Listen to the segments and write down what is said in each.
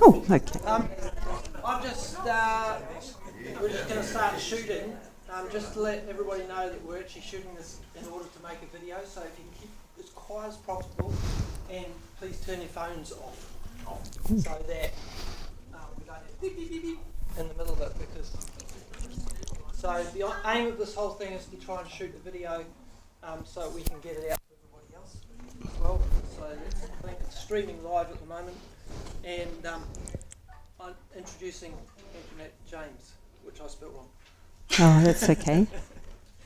Oh, okay. I've just, we're just going to start shooting, just to let everybody know that we're actually shooting this in order to make a video, so if you can keep as quiet as possible, and please turn your phones off, so that we don't have beep, beep, beep, beep in the middle of it, because, so the aim of this whole thing is to try and shoot the video so we can get it out to everybody else as well. So I think it's streaming live at the moment, and I'm introducing Antoinette James, which I spelled wrong. Oh, that's okay.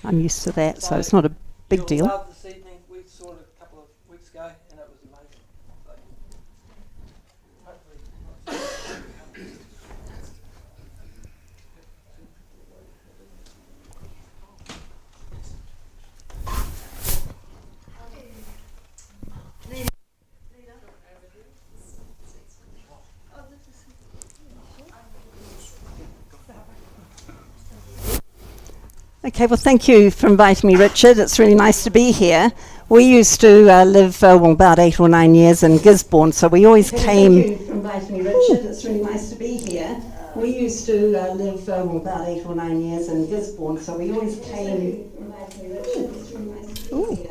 I'm used to that, so it's not a big deal. Love this evening. We saw it a couple of weeks ago, and it was amazing. So, hopefully. Okay, well, thank you for inviting me, Richard. It's really nice to be here. We used to live about 8 or 9 years in Gisborne, so we always came. Thank you for inviting me, Richard. It's really nice to be here. We used to live about 8 or 9 years in Gisborne, so we always came. Ooh.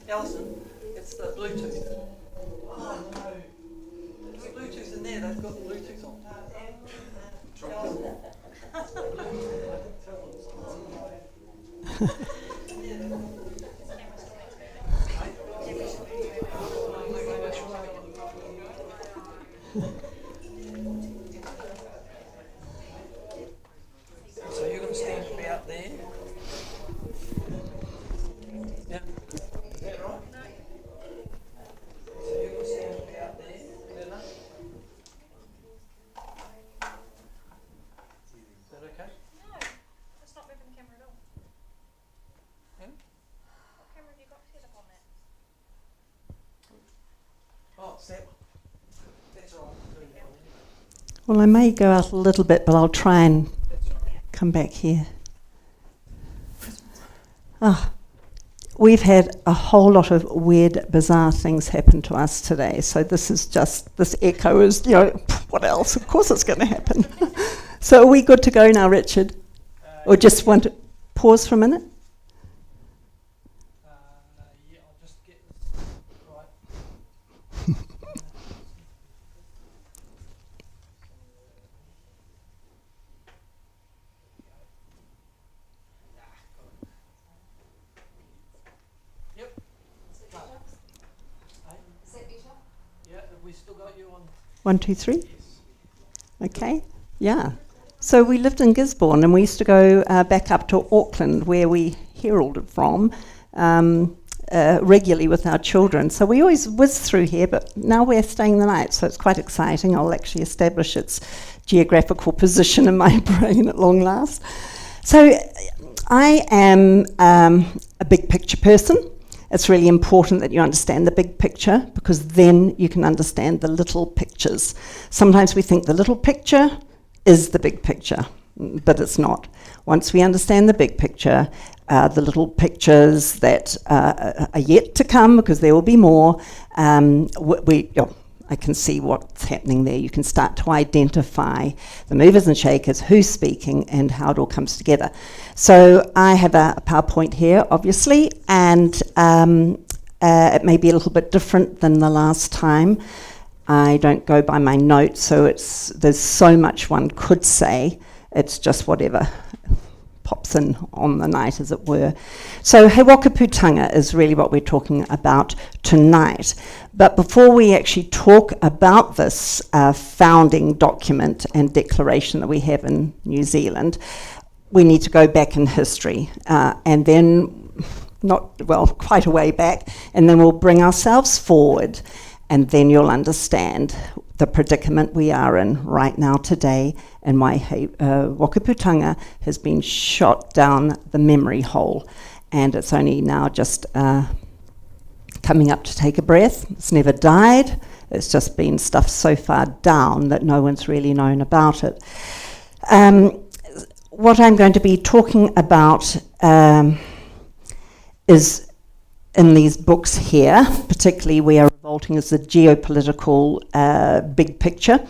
Alison, it's the Bluetooth. Oh no. There's Bluetooth in there, they've got the Bluetooth on. stand about there. Yeah. Is that right? So you can stand about there. Is that enough? Is that okay? No, it's not moving the camera at all. Yeah? What camera have you got set up on that? Oh, it's that one. That's all right. Doing that one. Well, I may go out a little bit, but I'll try and That's all right. come back here. We've had a whole lot of weird, bizarre things happen to us today. So this echo is, what else? Of course it's going to happen. So are we good to go now, Richard? Or just want to pause for a minute? Yeah, I'll just get this right. Yep. Is that better? Yeah, have we still got you on? 1, 2, 3. Okay. Yeah. So we lived in Gisborne, and we used to go back up to Auckland, where we heralded from, regularly with our children. So we always whizzed through here, but now we're staying the night, so it's quite exciting. I'll actually establish its geographical position in my brain at long last. So I am a big picture person. It's really important that you understand the big picture, because then you can understand the little pictures. Sometimes we think the little picture is the big picture, but it's not. Once we understand the big picture, the little pictures that are yet to come, because there will be more, I can see what's happening there. You can start to identify the movers and shakers, who's speaking, and how it all comes together. So I have a PowerPoint here, obviously, and it may be a little bit different than the last time. I don't go by my notes, so there's so much one could say. It's just whatever pops in on the night, as it were. So Wakaputanga is really what we're talking about tonight. But before we actually talk about this founding document and declaration that we have in New Zealand, we need to go back in history, and then quite a way back, and then we'll bring ourselves forward, and then you'll understand the predicament we are in right now today, and why Wakaputanga has been shot down the memory hole, and it's only now just coming up to take a breath. It's never died. It's just been stuffed so far down that no one's really known about it. What I'm going to be talking about is in these books here, particularly We Are Revolting, is the geopolitical big picture.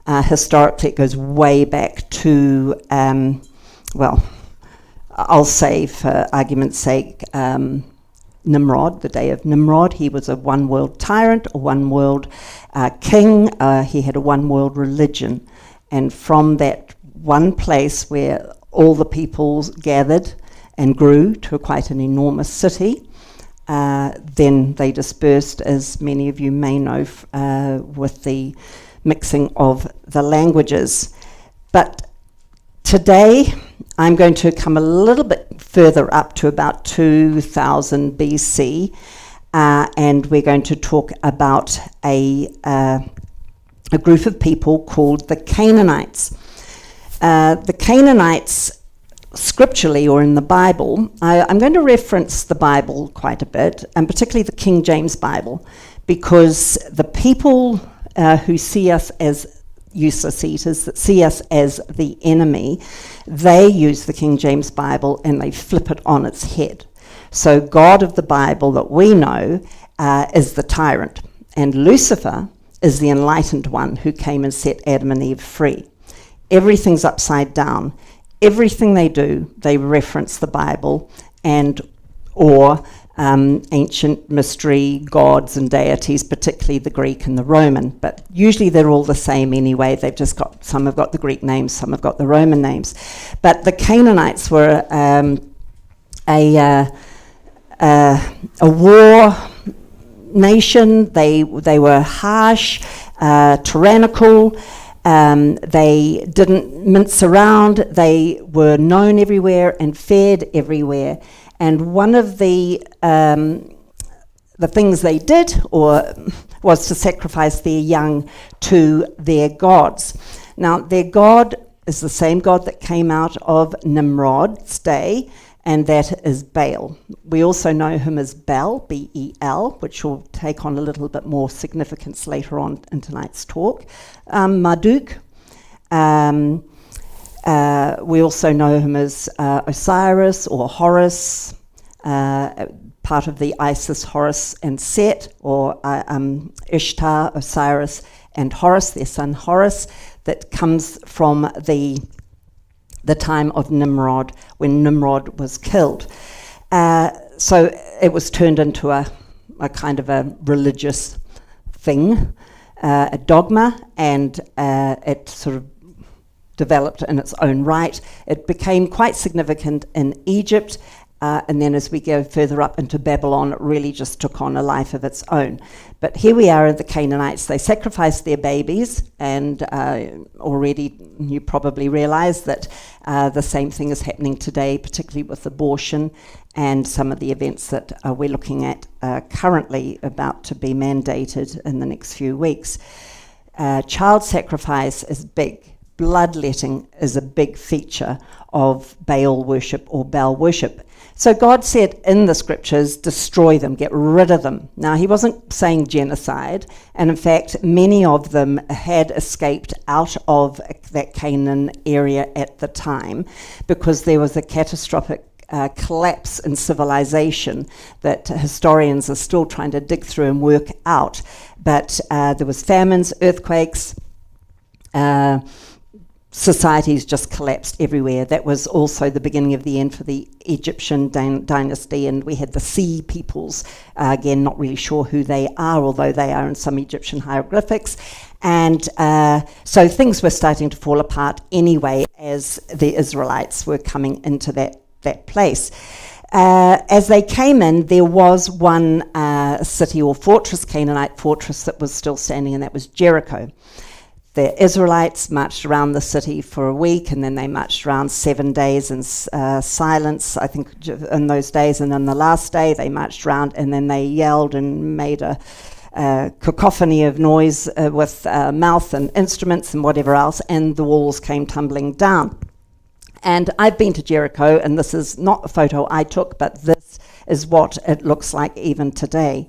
Historically, it goes way back to, I'll say for argument's sake, Nimrod, the day of Nimrod. He was a one world tyrant, a one world king. He had a one world religion. And from that one place where all the peoples gathered and grew to quite an enormous city, then they dispersed, as many of you may know, with the mixing of the languages. But today, I'm going to come a little bit further up to about 2000 BC, and we're going to talk about a group of people called the Canaanites. The Canaanites, scripturally or in the Bible, I'm going to reference the Bible quite a bit, and particularly the King James Bible, because the people who see us as useless eaters, that see us as the enemy, they use the King James Bible and they flip it on its head. So God of the Bible that we know is the tyrant, and Lucifer is the enlightened one who came and set Adam and Eve free. Everything's upside down. Everything they do, they reference the Bible or ancient mystery gods and deities, particularly the Greek and the Roman. But usually they're all the same anyway. They've just got, some have got the Greek names, some have got the Roman names. But the Canaanites were a war nation. They were harsh, tyrannical, They didn't mince around. They were known everywhere and fed everywhere. And one of the things they did was to sacrifice their young to their gods. Now, their god is the same god that came out of Nimrod's day, and that is Baal. We also know him as Bel, B-E-L, which will take on a little bit more significance later on in tonight's talk. Marduk. We also know him as Osiris or Horus, part of the Isis, Horus and Set, or Ishtar, Osiris and Horus, their son Horus, that comes from the time of Nimrod, when Nimrod was killed. So it was turned into a kind of a religious thing, a dogma, and it sort of developed in its own right. It became quite significant in Egypt, and then as we go further up into Babylon, it really just took on a life of its own. But here we are at the Canaanites. They sacrificed their babies, and already you probably realize that the same thing is happening today, particularly with abortion and some of the events that we're looking at currently about to be mandated in the next few weeks. Child sacrifice is big. Bloodletting is a big feature of Baal worship or Baal worship. So God said in the scriptures, destroy them, get rid of them. Now, he wasn't saying genocide, and in fact, many of them had escaped out of that Canaan area at the time because there was a catastrophic collapse in civilization that historians are still trying to dig through and work out. But there was famines, earthquakes, societies just collapsed everywhere. That was also the beginning of the end for the Egyptian dynasty, and we had the Sea peoples, again not really sure who they are, although they are in some Egyptian hieroglyphics. And so things were starting to fall apart anyway as the Israelites were coming into that place. As they came in, there was one city or fortress, Canaanite fortress, that was still standing, and that was Jericho. The Israelites marched around the city for a week, and then they marched around 7 days in silence, I think, in those days. And then the last day, they marched around, and then they yelled and made a cacophony of noise with mouth and instruments and whatever else, and the walls came tumbling down. And I've been to Jericho, and this is not a photo I took, but this is what it looks like even today.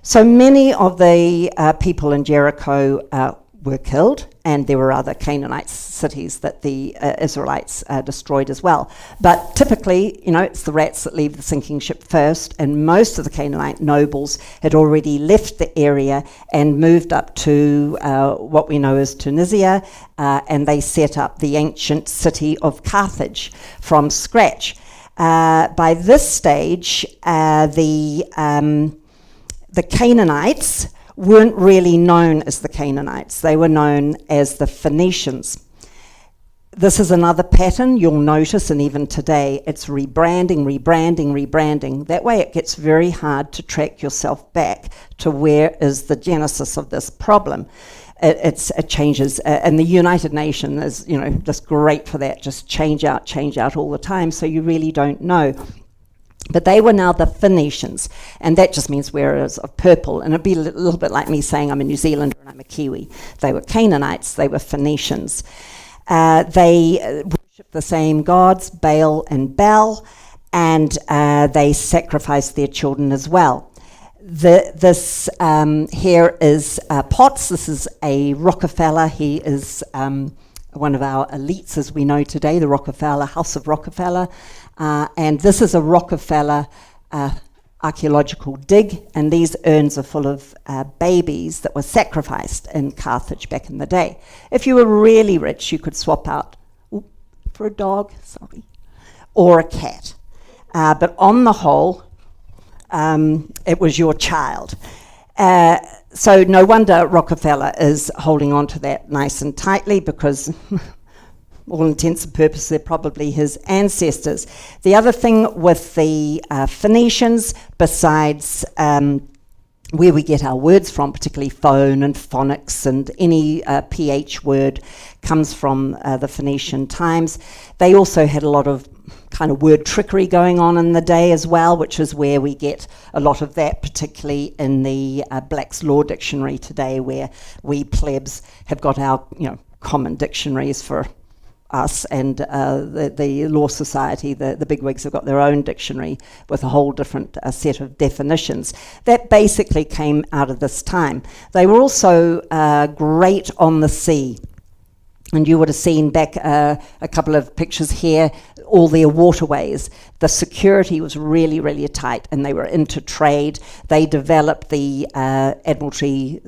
So many of the people in Jericho were killed, and there were other Canaanite cities that the Israelites destroyed as well. But typically, it's the rats that leave the sinking ship first, and most of the Canaanite nobles had already left the area and moved up to what we know as Tunisia, and they set up the ancient city of Carthage from scratch. By this stage, the Canaanites weren't really known as the Canaanites. They were known as the Phoenicians. This is another pattern you'll notice, and even today, it's rebranding. That way it gets very hard to track yourself back to where is the genesis of this problem. It changes, and the United Nations is, just great for that, just change out all the time, so you really don't know. But they were now the Phoenicians, and that just means wearers of purple. And it'd be a little bit like me saying I'm a New Zealander and I'm a Kiwi. They were Canaanites, they were Phoenicians. They worshipped the same gods, Baal and Bel, and they sacrificed their children as well. This here is Potts. This is a Rockefeller. He is one of our elites, as we know today, the Rockefeller, House of Rockefeller. And this is a Rockefeller archaeological dig, and these urns are full of babies that were sacrificed in Carthage back in the day. If you were really rich, you could swap out for a dog, or a cat. But on the whole, it was your child. So no wonder Rockefeller is holding on to that nice and tightly, because all intents and purposes, they're probably his ancestors. The other thing with the Phoenicians, besides where we get our words from, particularly phone and phonics, and any PH word comes from the Phoenician times. They also had a lot of kind of word trickery going on in the day as well, which is where we get a lot of that, particularly in the Black's Law Dictionary today, where we plebs have got our common dictionaries for us, and the Law Society, the bigwigs, have got their own dictionary with a whole different set of definitions. That basically came out of this time. They were also great on the sea. And you would have seen back a couple of pictures here, all their waterways. The security was really, really tight, and they were into trade. They developed the Admiralty,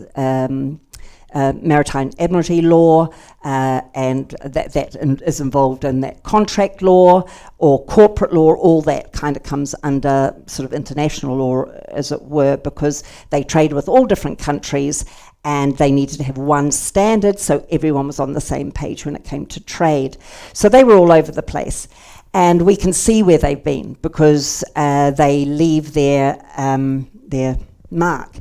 Maritime Admiralty law, and that is involved in that contract law or corporate law. All that kind of comes under sort of international law, as it were, because they trade with all different countries, and they needed to have one standard so everyone was on the same page when it came to trade. So they were all over the place. And we can see where they've been, because they leave their mark.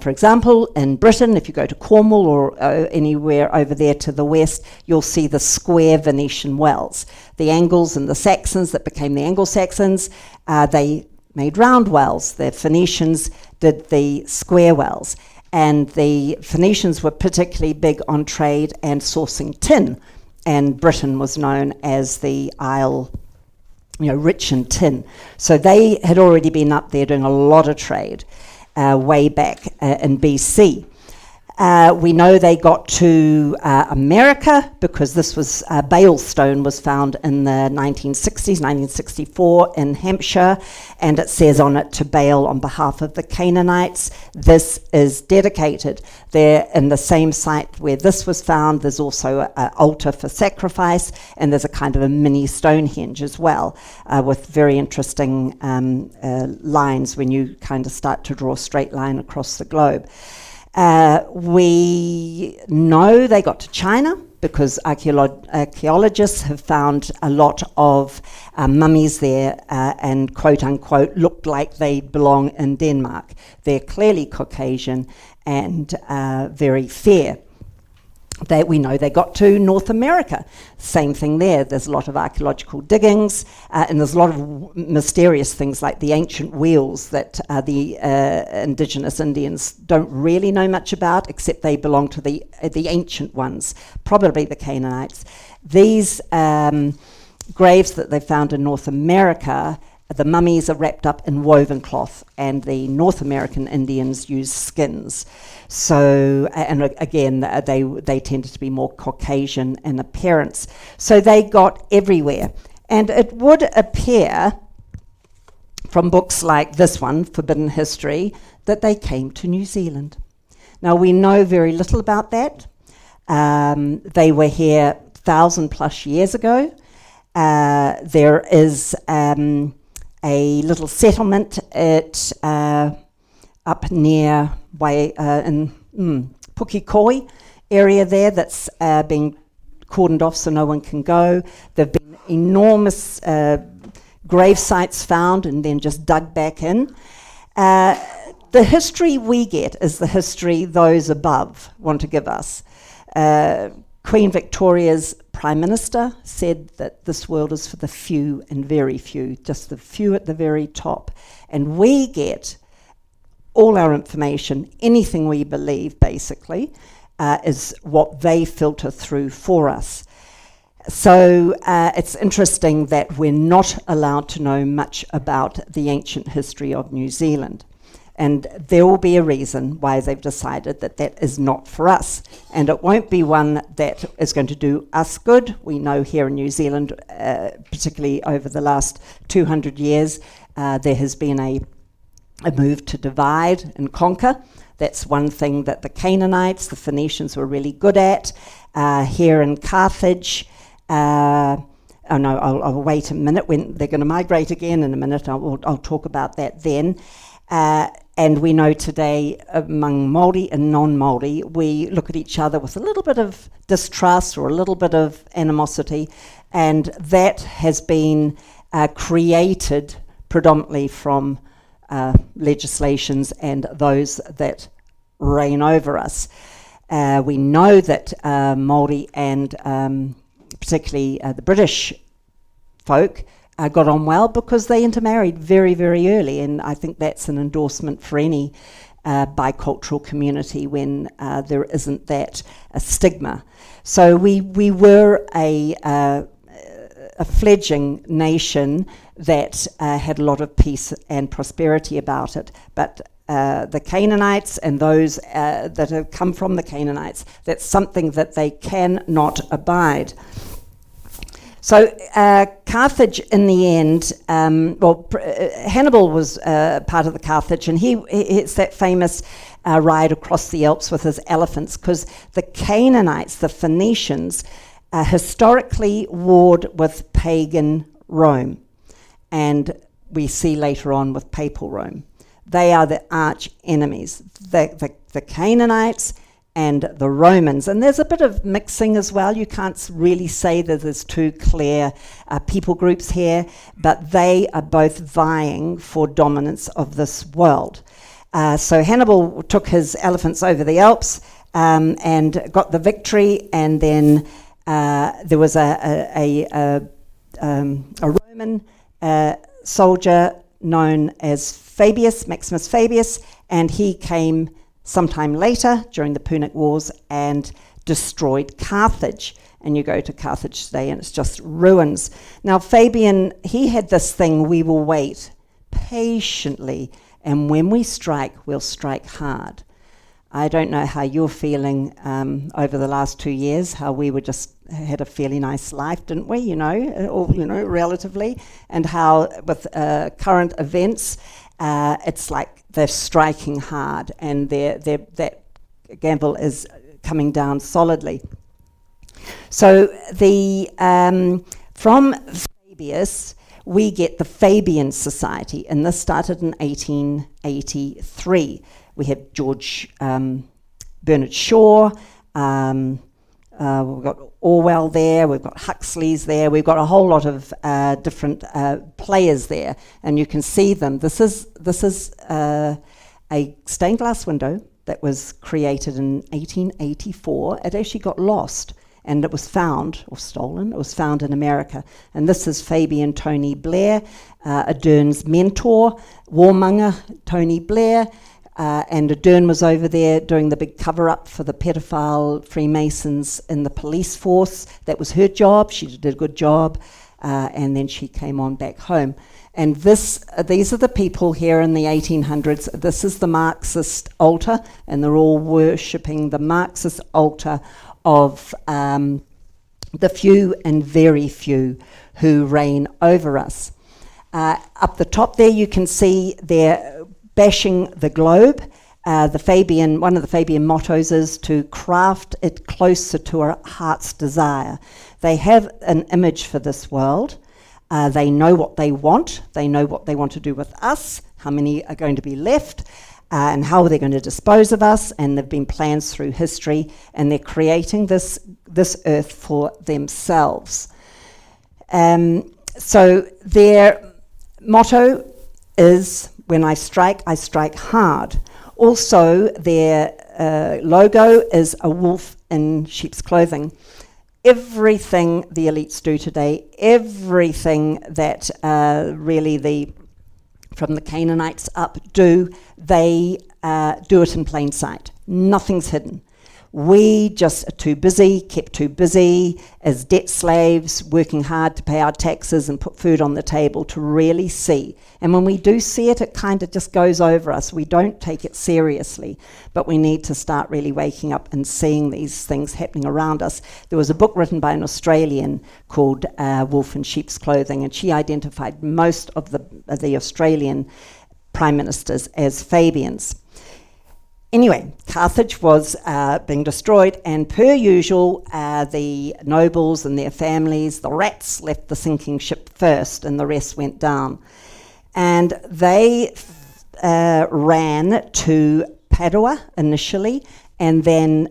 For example, in Britain, if you go to Cornwall or anywhere over there to the west, you'll see the square Venetian wells. The Angles and the Saxons that became the Anglo-Saxons, they made round wells. The Phoenicians did the square wells. And the Phoenicians were particularly big on trade and sourcing tin. And Britain was known as the Isle, rich in tin. So they had already been up there doing a lot of trade way back in BC. We know they got to America because this was Bale stone was found in the 1960s, 1964 in Hampshire, and it says on it, to Bale on behalf of the Canaanites. This is dedicated. There in the same site where this was found, there's also an altar for sacrifice, and there's a kind of a mini Stonehenge as well, with very interesting lines when you kind of start to draw a straight line across the globe. We know they got to China because archaeologists have found a lot of mummies there and quote unquote looked like they belong in Denmark. They're clearly Caucasian and very fair. We know they got to North America. Same thing there. There's a lot of archaeological diggings, and there's a lot of mysterious things like the ancient wheels that the indigenous Indians don't really know much about, except they belong to the ancient ones, probably the Canaanites. These graves that they found in North America, the mummies are wrapped up in woven cloth, and the North American Indians use skins. So, and again, they tended to be more Caucasian in appearance. So they got everywhere. And it would appear from books like this one, Forbidden History, that they came to New Zealand. Now, we know very little about that. They were here 1,000+ years ago. There is a little settlement at up near in Pukekoi area there that's been cordoned off so no one can go. There have been enormous grave sites found and then just dug back in. The history we get is the history those above want to give us. Queen Victoria's Prime Minister said that this world is for the few and very few, just the few at the very top. And we get all our information, anything we believe, basically, is what they filter through for us. So it's interesting that we're not allowed to know much about the ancient history of New Zealand. And there will be a reason why they've decided that that is not for us. And it won't be one that is going to do us good. We know here in New Zealand, particularly over the last 200 years, there has been a move to divide and conquer. That's one thing that the Canaanites, the Phoenicians were really good at. Here in Carthage, I'll wait a minute. When they're going to migrate again in a minute, I'll talk about that then. And we know today among Māori and non-Māori, we look at each other with a little bit of distrust or a little bit of animosity, and that has been created predominantly from legislations and those that reign over us. We know that Maori and particularly the British folk got on well because they intermarried very, very early, and I think that's an endorsement for any bicultural community when there isn't that stigma. So we were a fledgling nation that had a lot of peace and prosperity about it, but the Canaanites and those that have come from the Canaanites, that's something that they cannot abide. So Carthage, in the end, Hannibal was part of the Carthage, and it's that famous ride across the Alps with his elephants, because the Canaanites, the Phoenicians, historically warred with pagan Rome, and we see later on with papal Rome. They are the arch enemies, the Canaanites and the Romans. And there's a bit of mixing as well. You can't really say that there's two clear people groups here, but they are both vying for dominance of this world. So Hannibal took his elephants over the Alps and got the victory, and then there was a Roman soldier known as Maximus Fabius, and he came sometime later during the Punic Wars and destroyed Carthage. And you go to Carthage today and it's just ruins. Now Fabian, he had this thing: we will wait patiently, and when we strike, we'll strike hard. I don't know how you're feeling over the last 2 years, how we were just had a fairly nice life, didn't we, relatively, and how with current events, it's like they're striking hard, and that gamble is coming down solidly. So from Fabius, we get the Fabian Society, and this started in 1883. We have George Bernard Shaw, we've got Orwell there, we've got Huxley's there, we've got a whole lot of different players there, and you can see them. This is a stained glass window that was created in 1884. It actually got lost, and it was found, or stolen, it was found in America. And this is Fabian Tony Blair, Ardern's mentor, warmonger Tony Blair, and Ardern was over there doing the big cover-up for the pedophile Freemasons in the police force. That was her job. She did a good job, and then she came on back home. And these are the people here in the 1800s. This is the Marxist altar, and they're all worshipping the Marxist altar of the few and very few who reign over us. Up the top there, you can see they're bashing the globe. One of the Fabian mottos is to craft it closer to our heart's desire. They have an image for this world. They know what they want. They know what they want to do with us, how many are going to be left, and how they're going to dispose of us. And there have been plans through history, and they're creating this earth for themselves. So their motto is, when I strike hard. Also, their logo is a wolf in sheep's clothing. Everything the elites do today, everything that really from the Canaanites up do, they do it in plain sight. Nothing's hidden. We just are kept too busy as debt slaves, working hard to pay our taxes and put food on the table to really see. And when we do see it, it kind of just goes over us. We don't take it seriously, but we need to start really waking up and seeing these things happening around us. There was a book written by an Australian called Wolf in Sheep's Clothing, and she identified most of the Australian prime ministers as Fabians. Anyway, Carthage was being destroyed, and per usual, the nobles and their families, the rats, left the sinking ship first, and the rest went down. And they ran to Padua initially, and then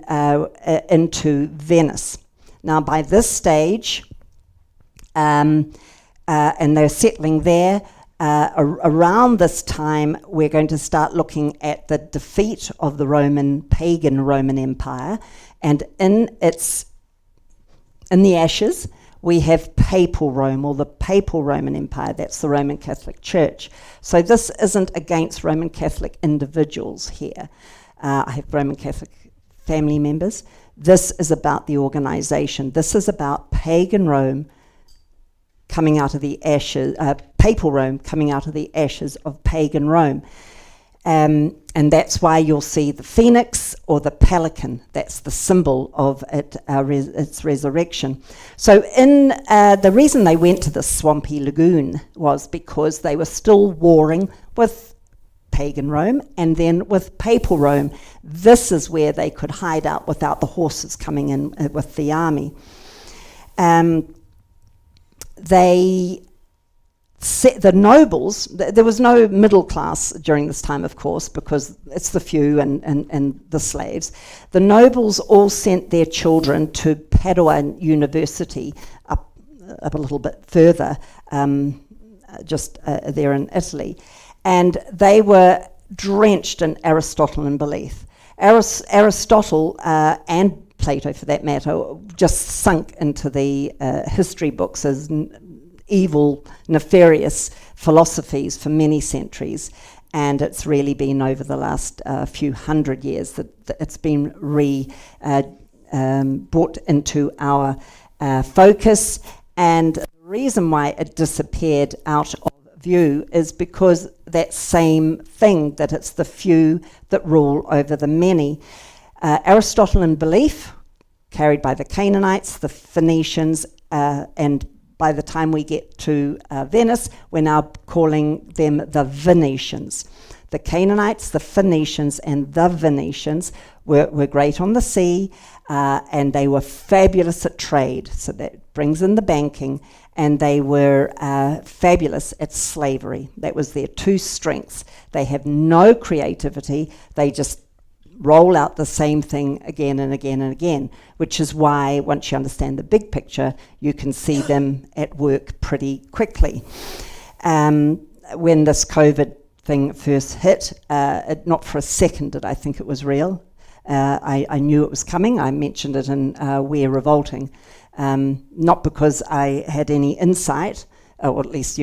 into Venice. Now, by this stage, and they're settling there, Around this time, we're going to start looking at the defeat of the pagan Roman Empire, and in the ashes, we have papal Rome, or the papal Roman Empire. That's the Roman Catholic Church. So this isn't against Roman Catholic individuals here. I have Roman Catholic family members. This is about the organization. This is about pagan Rome coming out of the ashes, papal Rome coming out of the ashes of pagan Rome. And that's why you'll see the phoenix or the pelican. That's the symbol of its resurrection. So the reason they went to the swampy lagoon was because they were still warring with pagan Rome and then with papal Rome. This is where they could hide out without the horses coming in with the army. The nobles, there was no middle class during this time, of course, because it's the few and the slaves. The nobles all sent their children to Padua University, up a little bit further, just there in Italy. And they were drenched in Aristotelian belief. Aristotle and Plato, for that matter, just sunk into the history books as evil, nefarious philosophies for many centuries, and it's really been over the last few hundred years that it's been brought into our focus. And the reason why it disappeared out of view is because that same thing, that it's the few that rule over the many. Aristotelian belief carried by the Canaanites, the Phoenicians, and by the time we get to Venice, we're now calling them the Venetians. The Canaanites, the Phoenicians, and the Venetians were great on the sea, and they were fabulous at trade. So that brings in the banking, and they were fabulous at slavery. That was their two strengths. They have no creativity. They just roll out the same thing again and again and again, which is why once you understand the big picture, you can see them at work pretty quickly. When this COVID thing first hit, not for a second did I think it was real. I knew it was coming. I mentioned it in We're Revolting, not because I had any insight, or at least,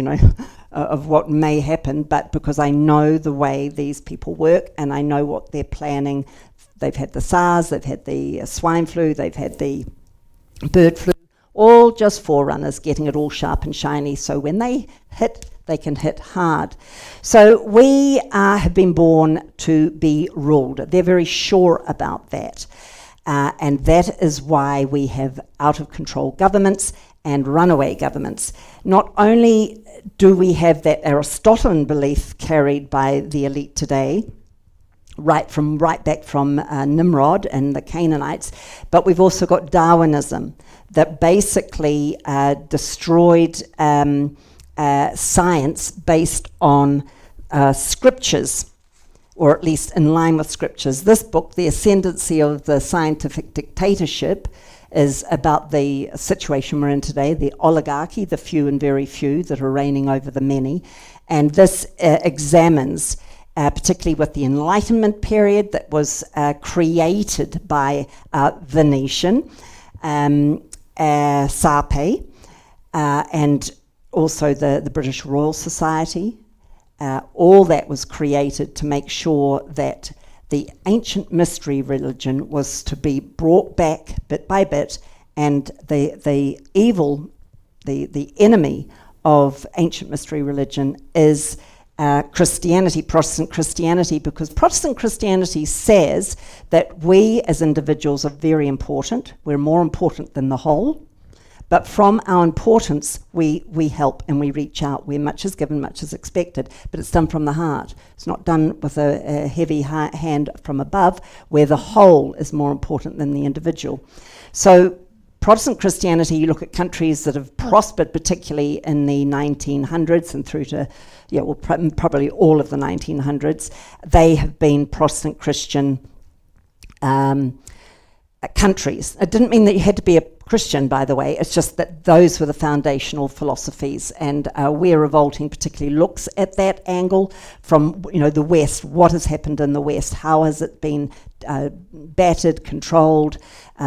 of what may happen, but because I know the way these people work and I know what they're planning. They've had the SARS, they've had the swine flu, they've had the bird flu, all just forerunners, getting it all sharp and shiny. So when they hit, they can hit hard. So we have been born to be ruled. They're very sure about that. And that is why we have out-of-control governments and runaway governments. Not only do we have that Aristotelian belief carried by the elite today, right back from Nimrod and the Canaanites, but we've also got Darwinism that basically destroyed science based on scriptures, or at least in line with scriptures. This book, The Ascendancy of the Scientific Dictatorship, is about the situation we're in today, the oligarchy, the few and very few that are reigning over the many. And this examines, particularly with the Enlightenment period that was created by Venetian, Sape, and also the British Royal Society. All that was created to make sure that the ancient mystery religion was to be brought back bit by bit, and the evil, the enemy of ancient mystery religion is Christianity, Protestant Christianity, because Protestant Christianity says that we as individuals are very important. We're more important than the whole. But from our importance, we help and we reach out, where much is given, much is expected, but it's done from the heart. It's not done with a heavy hand from above, where the whole is more important than the individual. So Protestant Christianity, you look at countries that have prospered, particularly in the 1900s and through to, probably all of the 1900s, they have been Protestant Christian countries. It didn't mean that you had to be a Christian, by the way. It's just that those were the foundational philosophies, and We're Revolting particularly looks at that angle from, the West. What has happened in the West? How has it been battered, controlled,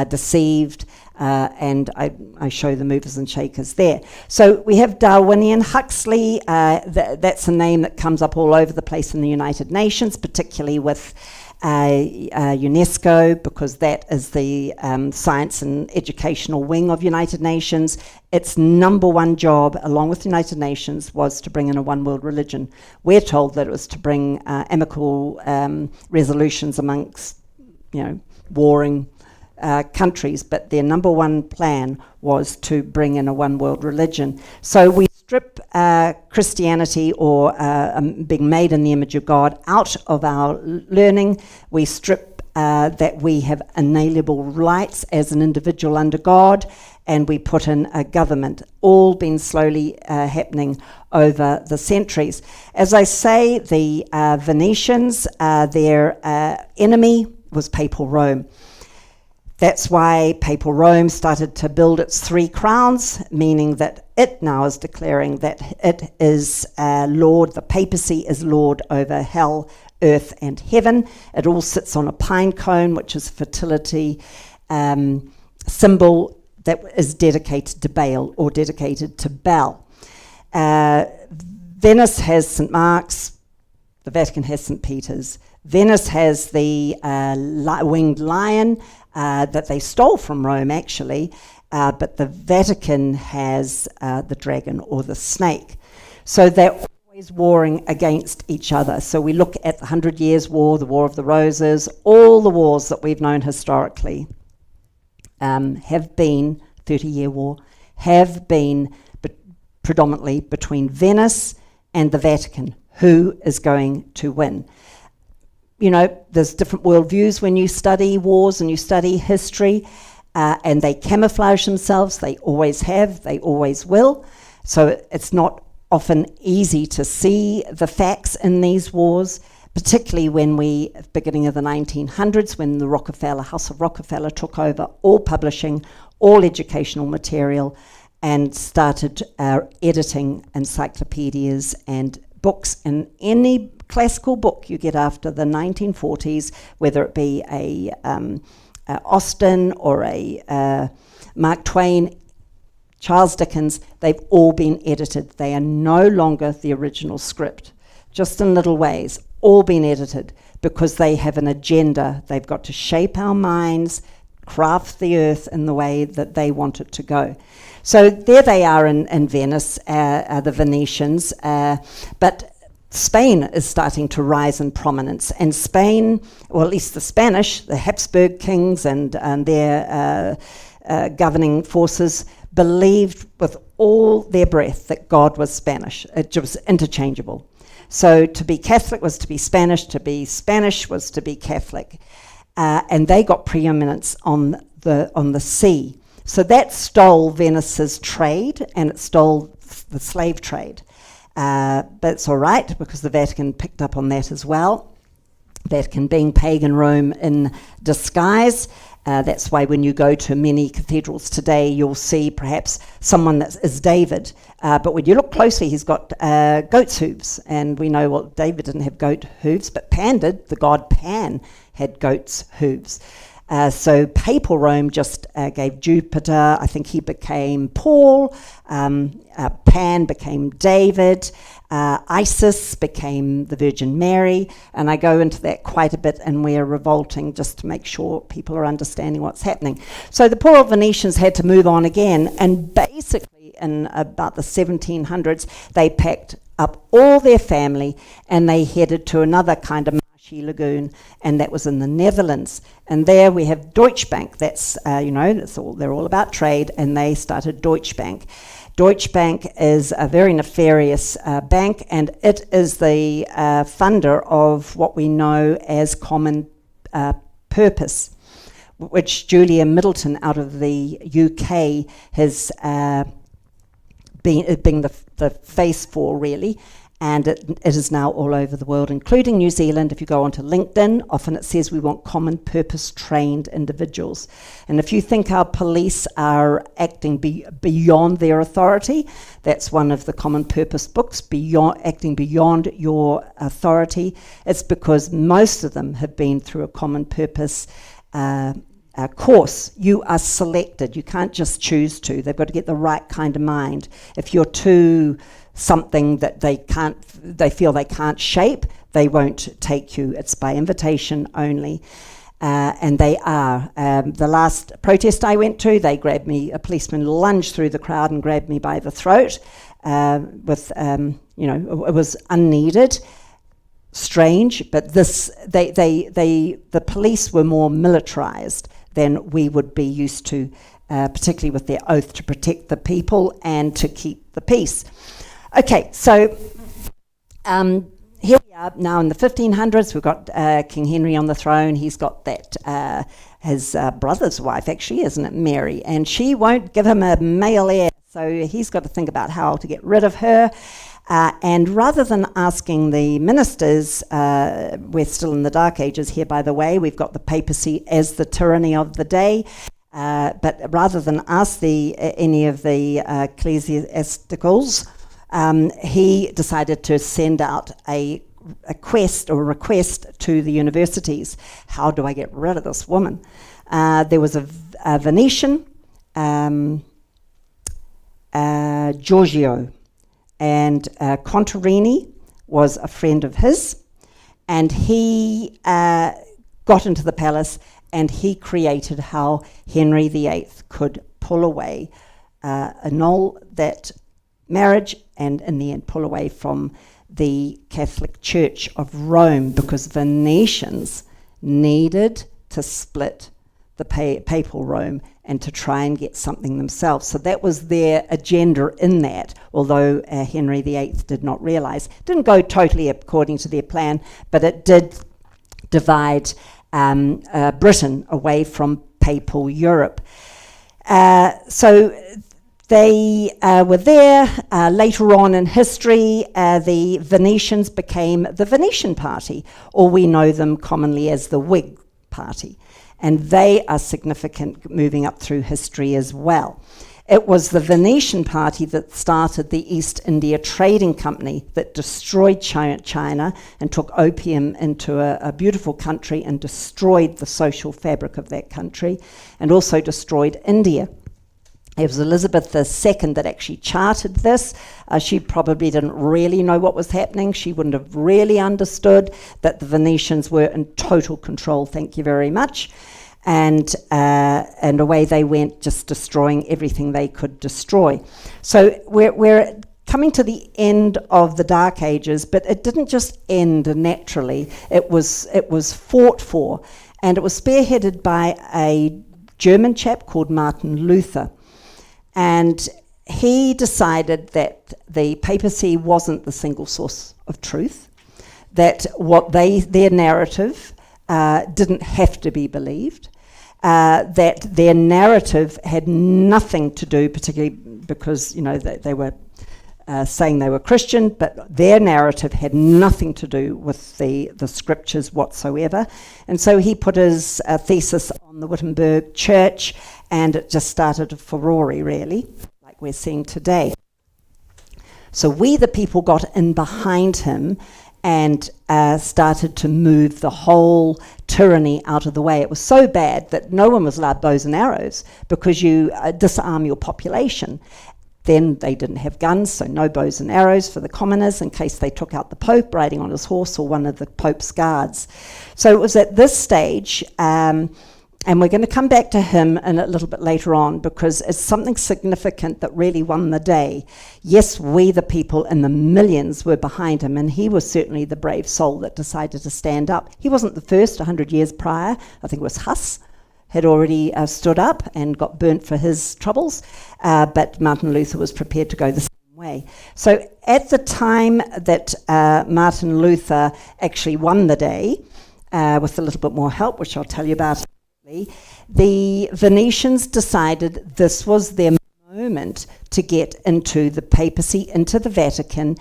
deceived? And I show the movers and shakers there. So we have Darwinian. Huxley, that's a name that comes up all over the place in the United Nations, particularly with UNESCO, because that is the science and educational wing of United Nations. Its number one job, along with the United Nations, was to bring in a one world religion. We're told that it was to bring amicable resolutions amongst, warring countries, but their number one plan was to bring in a one world religion. So we strip Christianity or being made in the image of God out of our learning. We strip that we have inalienable rights as an individual under God, and we put in a government, all been slowly happening over the centuries. As I say, the Venetians, their enemy was Papal Rome. That's why Papal Rome started to build its three crowns, meaning that it now is declaring that it is Lord, the papacy is Lord over hell, earth, and heaven. It all sits on a pine cone, which is a fertility symbol that is dedicated to Baal or dedicated to Bel. Venice has St. Mark's, the Vatican has St. Peter's. Venice has the winged lion, that they stole from Rome, actually, but the Vatican has the dragon or the snake. So they're always warring against each other. So we look at the 100 Years' War, the War of the Roses, all the wars that we've known historically have been, 30-Year War, have been predominantly between Venice and the Vatican. Who is going to win? There's different worldviews when you study wars and you study history, and they camouflage themselves. They always have, they always will. So it's not often easy to see the facts in these wars, particularly when beginning of the 1900s, when the House of Rockefeller took over all publishing, all educational material, and started editing encyclopedias and books in any classical book you get after the 1940s, whether it be a Austen or a Mark Twain, Charles Dickens, they've all been edited. They are no longer the original script, just in little ways, all been edited because they have an agenda. They've got to shape our minds, craft the earth in the way that they want it to go. So there they are in Venice, the Venetians, but Spain is starting to rise in prominence, and Spain, or at least the Spanish, the Habsburg kings and their governing forces believed with all their breath that God was Spanish. It was interchangeable. So to be Catholic was to be Spanish was to be Catholic, and they got preeminence on the sea. So that stole Venice's trade, and it stole the slave trade. But it's all right because the Vatican picked up on that as well. Vatican being pagan Rome in disguise. That's why when you go to many cathedrals today, you'll see perhaps someone that is David. But when you look closely, he's got goat's hooves. And we know, well, David didn't have goat hooves, but Pan did. The god Pan had goat's hooves. So Papal Rome just gave Jupiter, I think he became Paul, Pan became David, Isis became the Virgin Mary, and I go into that quite a bit in We're Revolting just to make sure people are understanding what's happening. So the poor old Venetians had to move on again, and basically in about the 1700s, they packed up all their family and they headed to another kind of lagoon, and that was in the Netherlands. And there we have Deutsche Bank. That's they're all about trade, and they started Deutsche Bank. Deutsche Bank is a very nefarious bank, and it is the funder of what we know as common purpose, which Julia Middleton out of the UK has been the face for, really. and it is now all over the world, including New Zealand. If you go onto LinkedIn, often it says we want common purpose trained individuals. And if you think our police are acting beyond their authority, that's one of the common purpose books, acting beyond your authority. It's because most of them have been through a common purpose course. You are selected. You can't just choose to. They've got to get the right kind of mind. If you're too something that they feel they can't shape, they won't take you. It's by invitation only. And they are. The last protest I went to, they grabbed me, a policeman lunged through the crowd and grabbed me by the throat it was unneeded. Strange, but the police were more militarized than we would be used to, particularly with their oath to protect the people and to keep the peace. Okay, so here we are now in the 1500s. We've got King Henry on the throne. He's got that, his brother's wife, actually, isn't it, Mary? And she won't give him a male heir, so he's got to think about how to get rid of her. And rather than asking the ministers, we're still in the Dark Ages here, by the way, we've got the papacy as the tyranny of the day, but rather than ask any of the ecclesiasticals, he decided to send out a request to the universities. How do I get rid of this woman? There was a Venetian, Giorgio, and Contarini was a friend of his, and he got into the palace and he created how Henry VIII could pull away, annul that marriage, and in the end pull away from the Catholic Church of Rome, because Venetians needed to split the papal Rome and to try and get something themselves. So that was their agenda in that, although Henry VIII did not realize. It didn't go totally according to their plan, but it did divide Britain away from papal Europe. So they were there. Later on in history, the Venetians became the Venetian Party, or we know them commonly as the Whig Party. And they are significant moving up through history as well. It was the Venetian Party that started the East India Trading Company that destroyed China and took opium into a beautiful country and destroyed the social fabric of that country, and also destroyed India. It was Elizabeth II that actually charted this. She probably didn't really know what was happening. She wouldn't have really understood that the Venetians were in total control, thank you very much. And away they went, just destroying everything they could destroy. So we're coming to the end of the Dark Ages, but it didn't just end naturally. It was fought for, and it was spearheaded by a German chap called Martin Luther. And he decided that the papacy wasn't the single source of truth, that their narrative didn't have to be believed, that their narrative had nothing to do, particularly because they were saying they were Christian, but their narrative had nothing to do with the scriptures whatsoever. And so he put his thesis on the Wittenberg Church, and it just started a furore, really, like we're seeing today. So we, the people, got in behind him and started to move the whole tyranny out of the way. It was so bad that no one was allowed bows and arrows, because you disarm your population. Then they didn't have guns, so no bows and arrows for the commoners in case they took out the Pope riding on his horse or one of the Pope's guards. So it was at this stage, and we're going to come back to him in a little bit later on, because it's something significant that really won the day. Yes, we the people and the millions were behind him, and he was certainly the brave soul that decided to stand up. He wasn't the first. 100 years prior, I think it was Huss, had already stood up and got burnt for his troubles, but Martin Luther was prepared to go the same way. So at the time that Martin Luther actually won the day, with a little bit more help, which I'll tell you about, the Venetians decided this was their moment to get into the papacy, into the Vatican,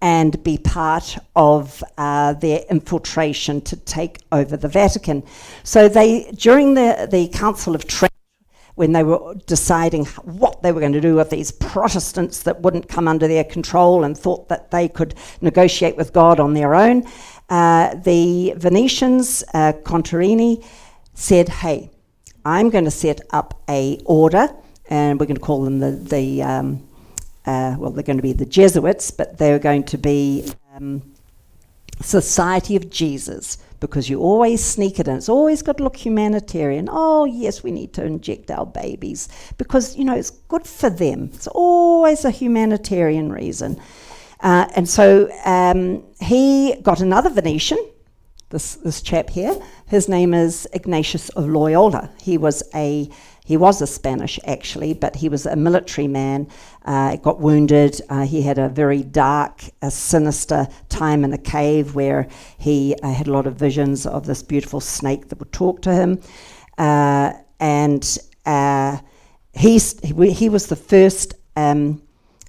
and be part of their infiltration to take over the Vatican. So they, during the Council of Trent, when they were deciding what they were going to do with these Protestants that wouldn't come under their control and thought that they could negotiate with God on their own, the Venetians, Contarini, said, hey, I'm going to set up a order, and we're going to call them well, they're going to be the Jesuits, but they're going to be Society of Jesus, because you always sneak it in. It's always got to look humanitarian. Oh, yes, we need to inject our babies because, it's good for them. It's always a humanitarian reason. And so he got another Venetian, this chap here. His name is Ignatius of Loyola. He was a Spanish, actually, but he was a military man, got wounded. He had a very dark, sinister time in a cave where he had a lot of visions of this beautiful snake that would talk to him. And he was the first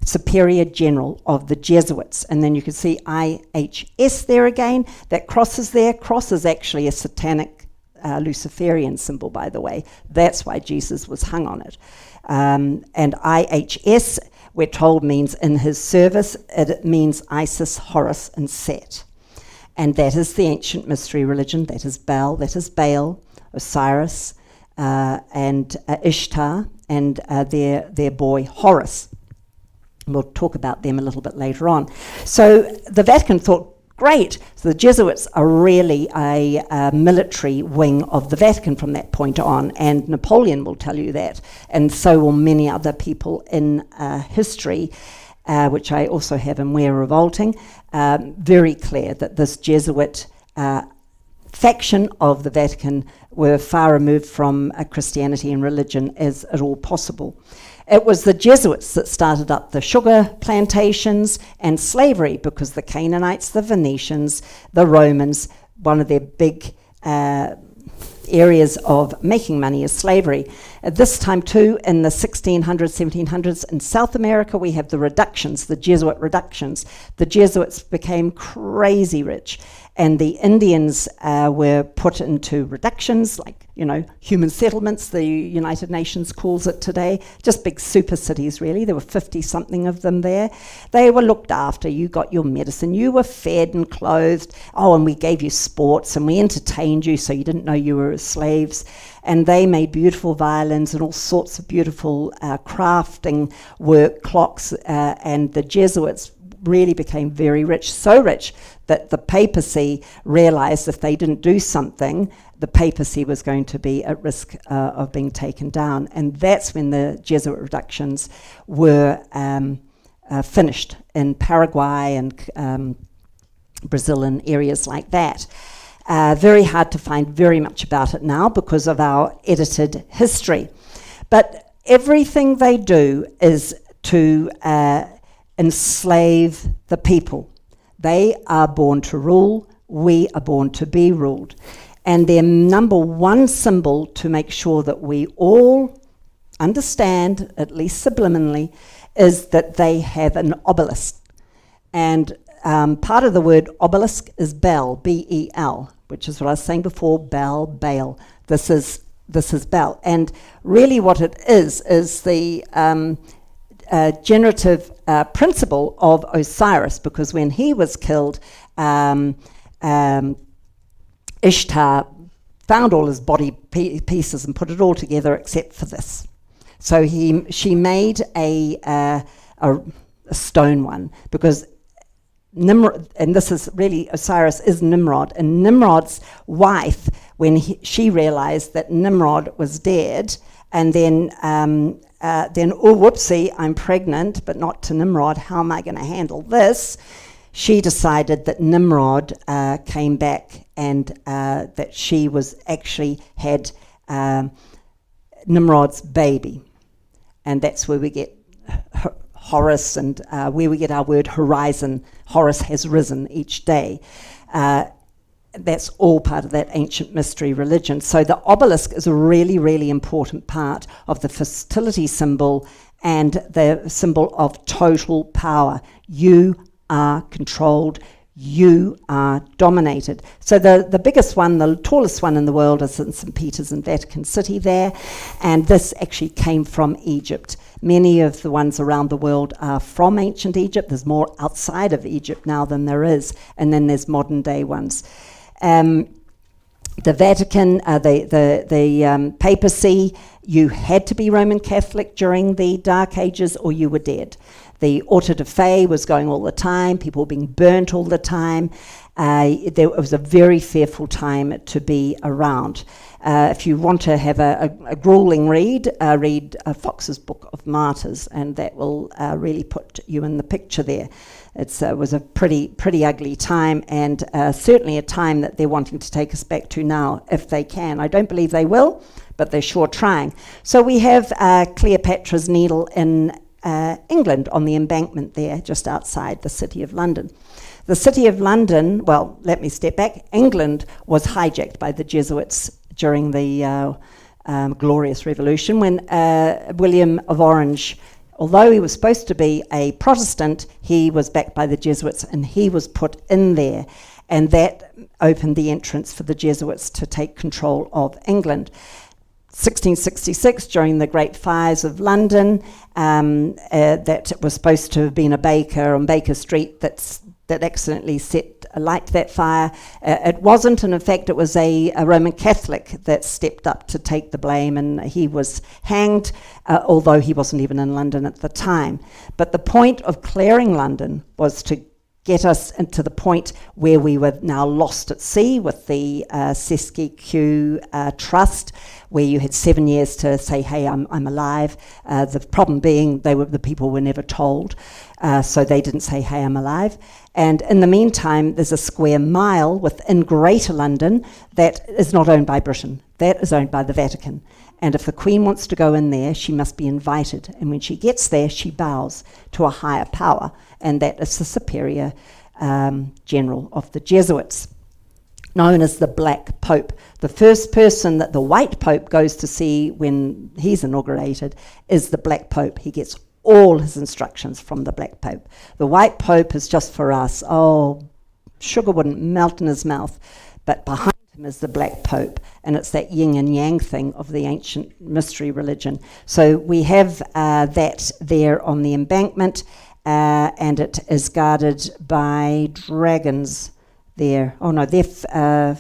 superior general of the Jesuits. And then you can see IHS there again. That cross is there. Cross is actually a satanic Luciferian symbol, by the way. That's why Jesus was hung on it. And IHS, we're told, means in his service. It means Isis, Horus, and Set. And that is the ancient mystery religion. That is Baal, that is Baal, Osiris, and Ishtar, and their boy Horus. We'll talk about them a little bit later on. So the Vatican thought, great, so the Jesuits are really a military wing of the Vatican from that point on, and Napoleon will tell you that, and so will many other people in history, which I also have in We're Revolting, very clear that this Jesuit faction of the Vatican were far removed from Christianity and religion as at all possible. It was the Jesuits that started up the sugar plantations and slavery, because the Canaanites, the Venetians, the Romans, one of their big areas of making money is slavery. At this time too, in the 1600s, 1700s, in South America, we have the reductions, the Jesuit reductions. The Jesuits became crazy rich, and the Indians were put into reductions, like, human settlements, the United Nations calls it today, just big super cities, really. There were 50-something of them there. They were looked after. You got your medicine. You were fed and clothed. Oh, and we gave you sports, and we entertained you so you didn't know you were slaves. And they made beautiful violins and all sorts of beautiful crafting work, clocks, and the Jesuits really became very rich, so rich that the papacy realized if they didn't do something, the papacy was going to be at risk of being taken down. And that's when the Jesuit reductions were finished in Paraguay and Brazil and areas like that. Very hard to find very much about it now because of our edited history. But everything they do is to enslave the people. They are born to rule. We are born to be ruled. And their number one symbol to make sure that we all understand, at least subliminally, is that they have an obelisk. And part of the word obelisk is bell, B-E-L, which is what I was saying before, Baal. This is Baal. And really what it is the generative principle of Osiris, because when he was killed, Ishtar found all his body pieces and put it all together except for this. So she made a stone one, because Nimrod, and this is really, Osiris is Nimrod, and Nimrod's wife, when she realized that Nimrod was dead, and then oh whoopsie, I'm pregnant, but not to Nimrod, how am I going to handle this? She decided that Nimrod came back, and that she was actually had Nimrod's baby. And that's where we get Horus, and where we get our word horizon. Horus has risen each day. That's all part of that ancient mystery religion. So the obelisk is a really, really important part of the fertility symbol and the symbol of total power. You are controlled. You are dominated. So the biggest one, the tallest one in the world, is in St. Peter's in Vatican City there, and this actually came from Egypt. Many of the ones around the world are from ancient Egypt. There's more outside of Egypt now than there is, and then there's modern day ones. The Vatican, the papacy, you had to be Roman Catholic during the Dark Ages or you were dead. The auto de fe was going all the time. People were being burnt all the time. It was a very fearful time to be around. If you want to have a grueling read, read Fox's Book of Martyrs, and that will really put you in the picture there. It was a pretty ugly time, and certainly a time that they're wanting to take us back to now, if they can. I don't believe they will, but they're sure trying. So we have Cleopatra's Needle in England on the embankment there, just outside the City of London. The City of London, well, let me step back. England was hijacked by the Jesuits during the Glorious Revolution when William of Orange, although he was supposed to be a Protestant, he was backed by the Jesuits and he was put in there. And that opened the entrance for the Jesuits to take control of England. 1666, during the Great Fires of London, that was supposed to have been a baker on Baker Street that accidentally light that fire. It wasn't, and in fact it was a Roman Catholic that stepped up to take the blame, and he was hanged, although he wasn't even in London at the time. But the point of clearing London was to get us into the point where we were now lost at sea with the Siskiyou Trust, where you had 7 years to say, hey, I'm alive. The problem being the people were never told, so they didn't say, hey, I'm alive. And in the meantime, there's a square mile within Greater London that is not owned by Britain. That is owned by the Vatican. And if the Queen wants to go in there, she must be invited. And when she gets there, she bows to a higher power, and that is the superior general of the Jesuits, known as the Black Pope. The first person that the White Pope goes to see when he's inaugurated is the Black Pope. He gets all his instructions from the Black Pope. The White Pope is just for us. Oh, sugar wouldn't melt in his mouth. But behind him is the Black Pope, and it's that yin and yang thing of the ancient mystery religion. So we have that there on the embankment, and it is guarded by dragons there. Oh no, they're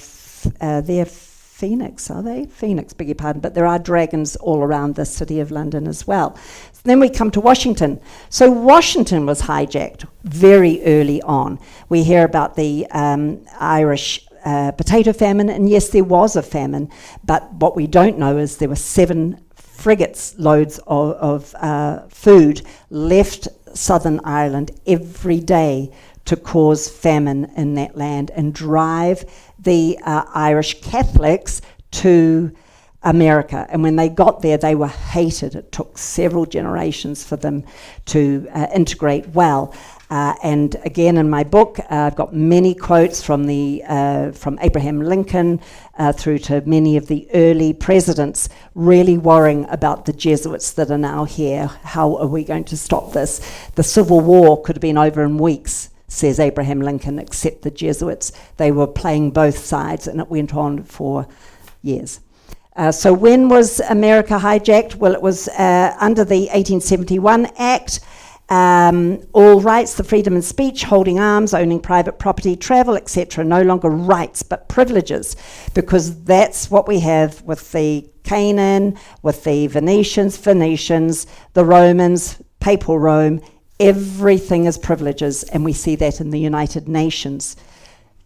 Phoenix, are they? Phoenix, beg your pardon. But there are dragons all around the City of London as well. So then we come to Washington. So Washington was hijacked very early on. We hear about the Irish potato famine, and yes, there was a famine, but what we don't know is there were 7 frigates loads of food left Southern Ireland every day to cause famine in that land and drive the Irish Catholics to America. And when they got there, they were hated. It took several generations for them to integrate well. And again, in my book, I've got many quotes from Abraham Lincoln through to many of the early presidents really worrying about the Jesuits that are now here. How are we going to stop this? The Civil War could have been over in weeks, says Abraham Lincoln, except the Jesuits. They were playing both sides, and it went on for years. So when was America hijacked? Well, it was under the 1871 Act. All rights, the freedom of speech, holding arms, owning private property, travel, etc., no longer rights but privileges, because that's what we have with the Canaan, with the Venetians, the Romans, Papal Rome. Everything is privileges, and we see that in the United Nations.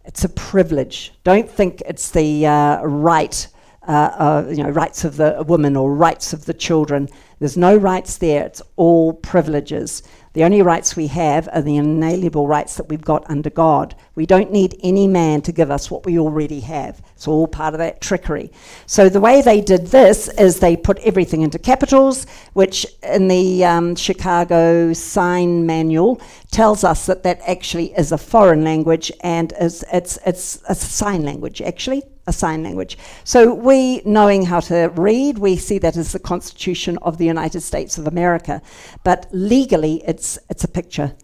It's a privilege. Don't think it's the rights of the woman or rights of the children. There's no rights there. It's all privileges. The only rights we have are the inalienable rights that we've got under God. We don't need any man to give us what we already have. It's all part of that trickery. So the way they did this is they put everything into capitals, which in the Chicago Sign Manual tells us that that actually is a foreign language, and it's a sign language, actually. a sign language. So we, knowing how to read, we see that as the Constitution of the United States of America. But legally, it's a picture.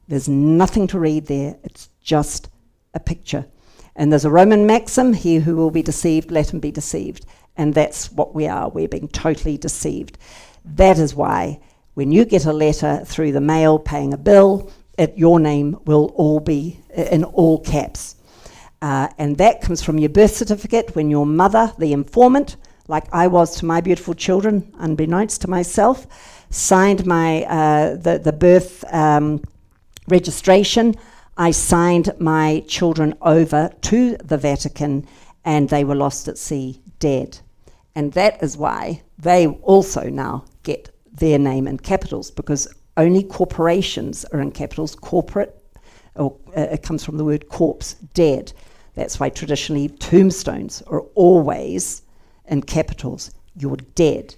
There's nothing to read there. It's just a picture. And there's a Roman maxim, he who will be deceived, let him be deceived. And that's what we are. We're being totally deceived. That is why when you get a letter through the mail paying a bill, your name will all be in all caps. And that comes from your birth certificate when your mother, the informant, like I was to my beautiful children, unbeknownst to myself, signed my the birth registration. I signed my children over to the Vatican, and they were lost at sea, dead. And that is why they also now get their name in capitals, because only corporations are in capitals. Corporate, or it comes from the word corpse, dead. That's why traditionally tombstones are always in capitals. You're dead.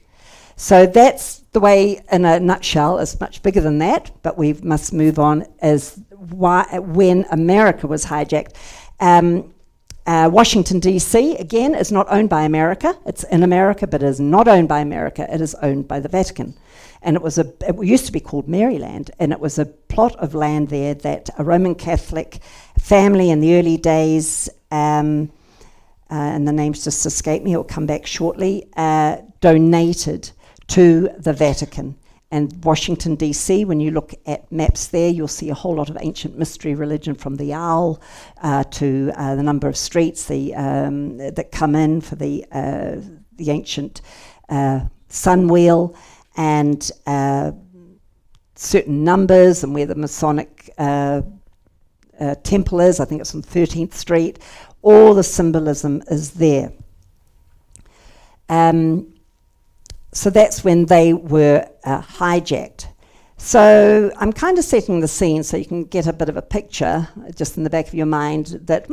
So that's the way, in a nutshell. It's much bigger than that, but we must move on as when America was hijacked. Washington, D.C., again, is not owned by America. It's in America, but it is not owned by America. It is owned by the Vatican. And it used to be called Maryland, and it was a plot of land there that a Roman Catholic family in the early days, and the names just escape me, it'll come back shortly, donated to the Vatican. And Washington, D.C., when you look at maps there, you'll see a whole lot of ancient mystery religion, from the owl to the number of streets that come in for the ancient sun wheel, and certain numbers, and where the Masonic temple is. I think it's on 13th Street. All the symbolism is there. So that's when they were hijacked. So I'm kind of setting the scene so you can get a bit of a picture, just in the back of your mind, that,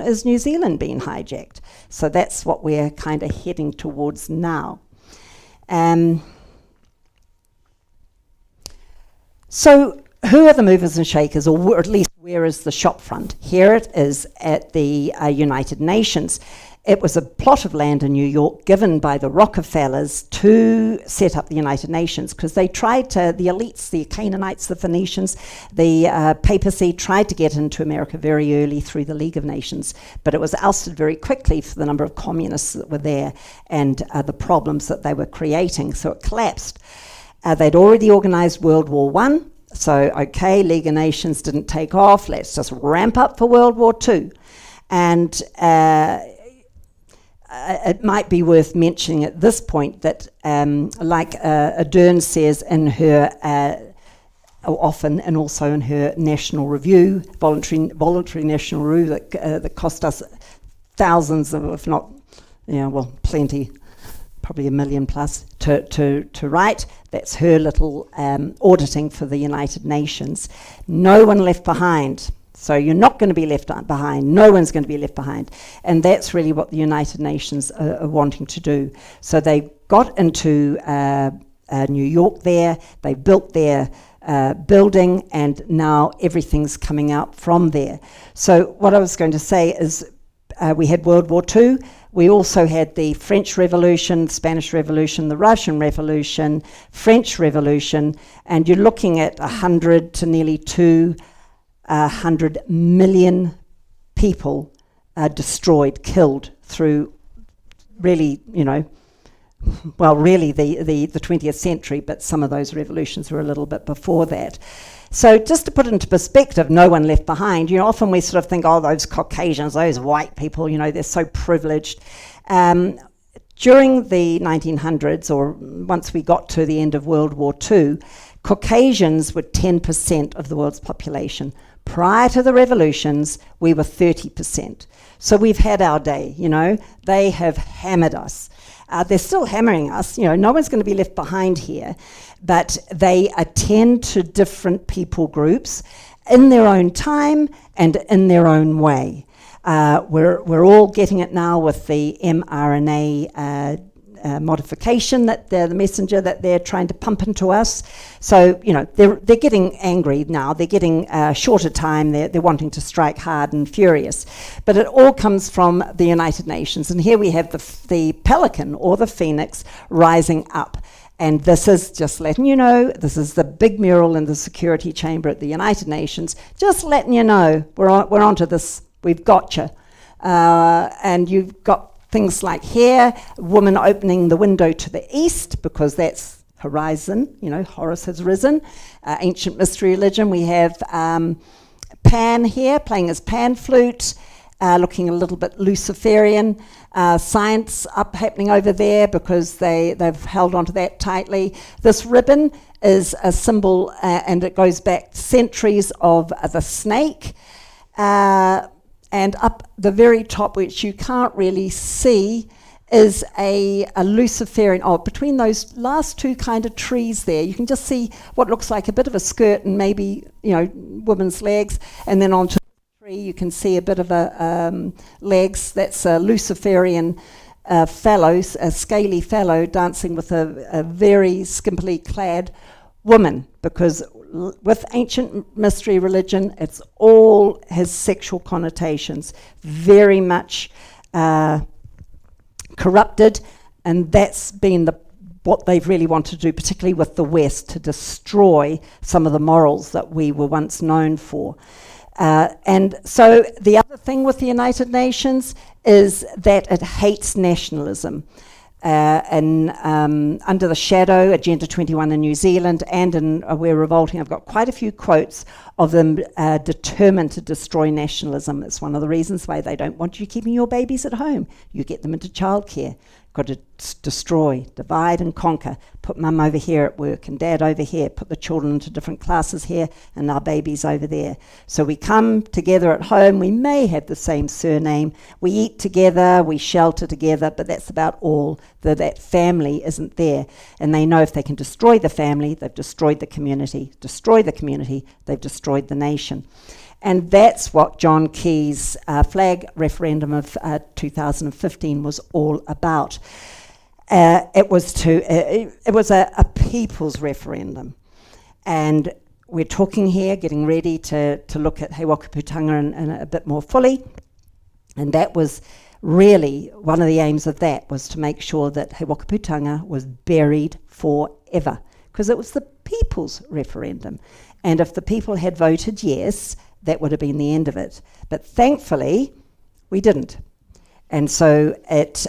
is New Zealand being hijacked? So that's what we're kind of heading towards now. So who are the movers and shakers, or at least where is the shop front? Here it is at the United Nations. It was a plot of land in New York given by the Rockefellers to set up the United Nations, because they tried to, the elites, the Canaanites, the Phoenicians, the papacy tried to get into America very early through the League of Nations, but it was ousted very quickly for the number of communists that were there and the problems that they were creating, so it collapsed. They'd already organized World War I, so okay, League of Nations didn't take off, let's just ramp up for World War II. And it might be worth mentioning at this point that, like Ardern says in her, often, and also in her National Review, voluntary National Review that cost us thousands of, if not, plenty, probably 1 million plus to write. That's her little auditing for the United Nations. No one left behind. So you're not going to be left behind. No one's going to be left behind. And that's really what the United Nations are wanting to do. So they got into New York there. They built their building, and now everything's coming out from there. So what I was going to say is we had World War II. We also had the French Revolution, Spanish Revolution, the Russian Revolution, French Revolution, and you're looking at 100 to nearly 200 million people destroyed, killed through really, really the 20th century, but some of those revolutions were a little bit before that. So just to put it into perspective, no one left behind. Often we sort of think, oh, those Caucasians, those white people, they're so privileged. During the 1900s, or once we got to the end of World War II, Caucasians were 10% of the world's population. Prior to the revolutions, we were 30%. So we've had our day, They have hammered us. They're still hammering us. No one's going to be left behind here. But they attend to different people groups in their own time and in their own way. We're all getting it now with the mRNA modification that the messenger that they're trying to pump into us. So, you know, they're getting angry now. They're getting shorter time. They're wanting to strike hard and furious. But it all comes from the United Nations. And here we have the pelican or the phoenix rising up. And this is just letting you know, this is the big mural in the Security Chamber at the United Nations, just letting you know, we're onto this, we've got you. And you've got things like here, woman opening the window to the east, because that's horizon, you know, Horus has risen. Ancient mystery religion, we have Pan here, playing his pan flute, looking a little bit Luciferian. Science up happening over there because they've held onto that tightly. This ribbon is a symbol, and it goes back centuries of the snake. And up the very top, which you can't really see, is a Luciferian. Oh, between those last two kind of trees there, you can just see what looks like a bit of a skirt and maybe, you know, women's legs, and then onto you can see a bit of a legs. That's a Luciferian fellow, a scaly fellow dancing with a very skimpily clad woman, because with ancient mystery religion, it's all has sexual connotations, very much corrupted, and that's been what they've really wanted to do, particularly with the West, to destroy some of the morals that we were once known for. And so the other thing with the United Nations is that it hates nationalism. And under the shadow, Agenda 21 in New Zealand and in We're Revolting, I've got quite a few quotes of them determined to destroy nationalism. It's one of the reasons why they don't want you keeping your babies at home. You get them into childcare. Got to destroy, divide and conquer, put mum over here at work and dad over here, put the children into different classes here and our babies over there. So we come together at home, we may have the same surname, we eat together, we shelter together, but that's about all. That family isn't there. And they know if they can destroy the family, they've destroyed the community. Destroy the community, they've destroyed the nation. And that's what John Key's flag referendum of 2015 was all about. It was a people's referendum. And we're talking here, getting ready to look at Wakaputanga in a bit more fully. And that was really, one of the aims of that was to make sure that Wakaputanga was buried forever, because it was the people's referendum. And if the people had voted yes, that would have been the end of it. But thankfully, we didn't. And so it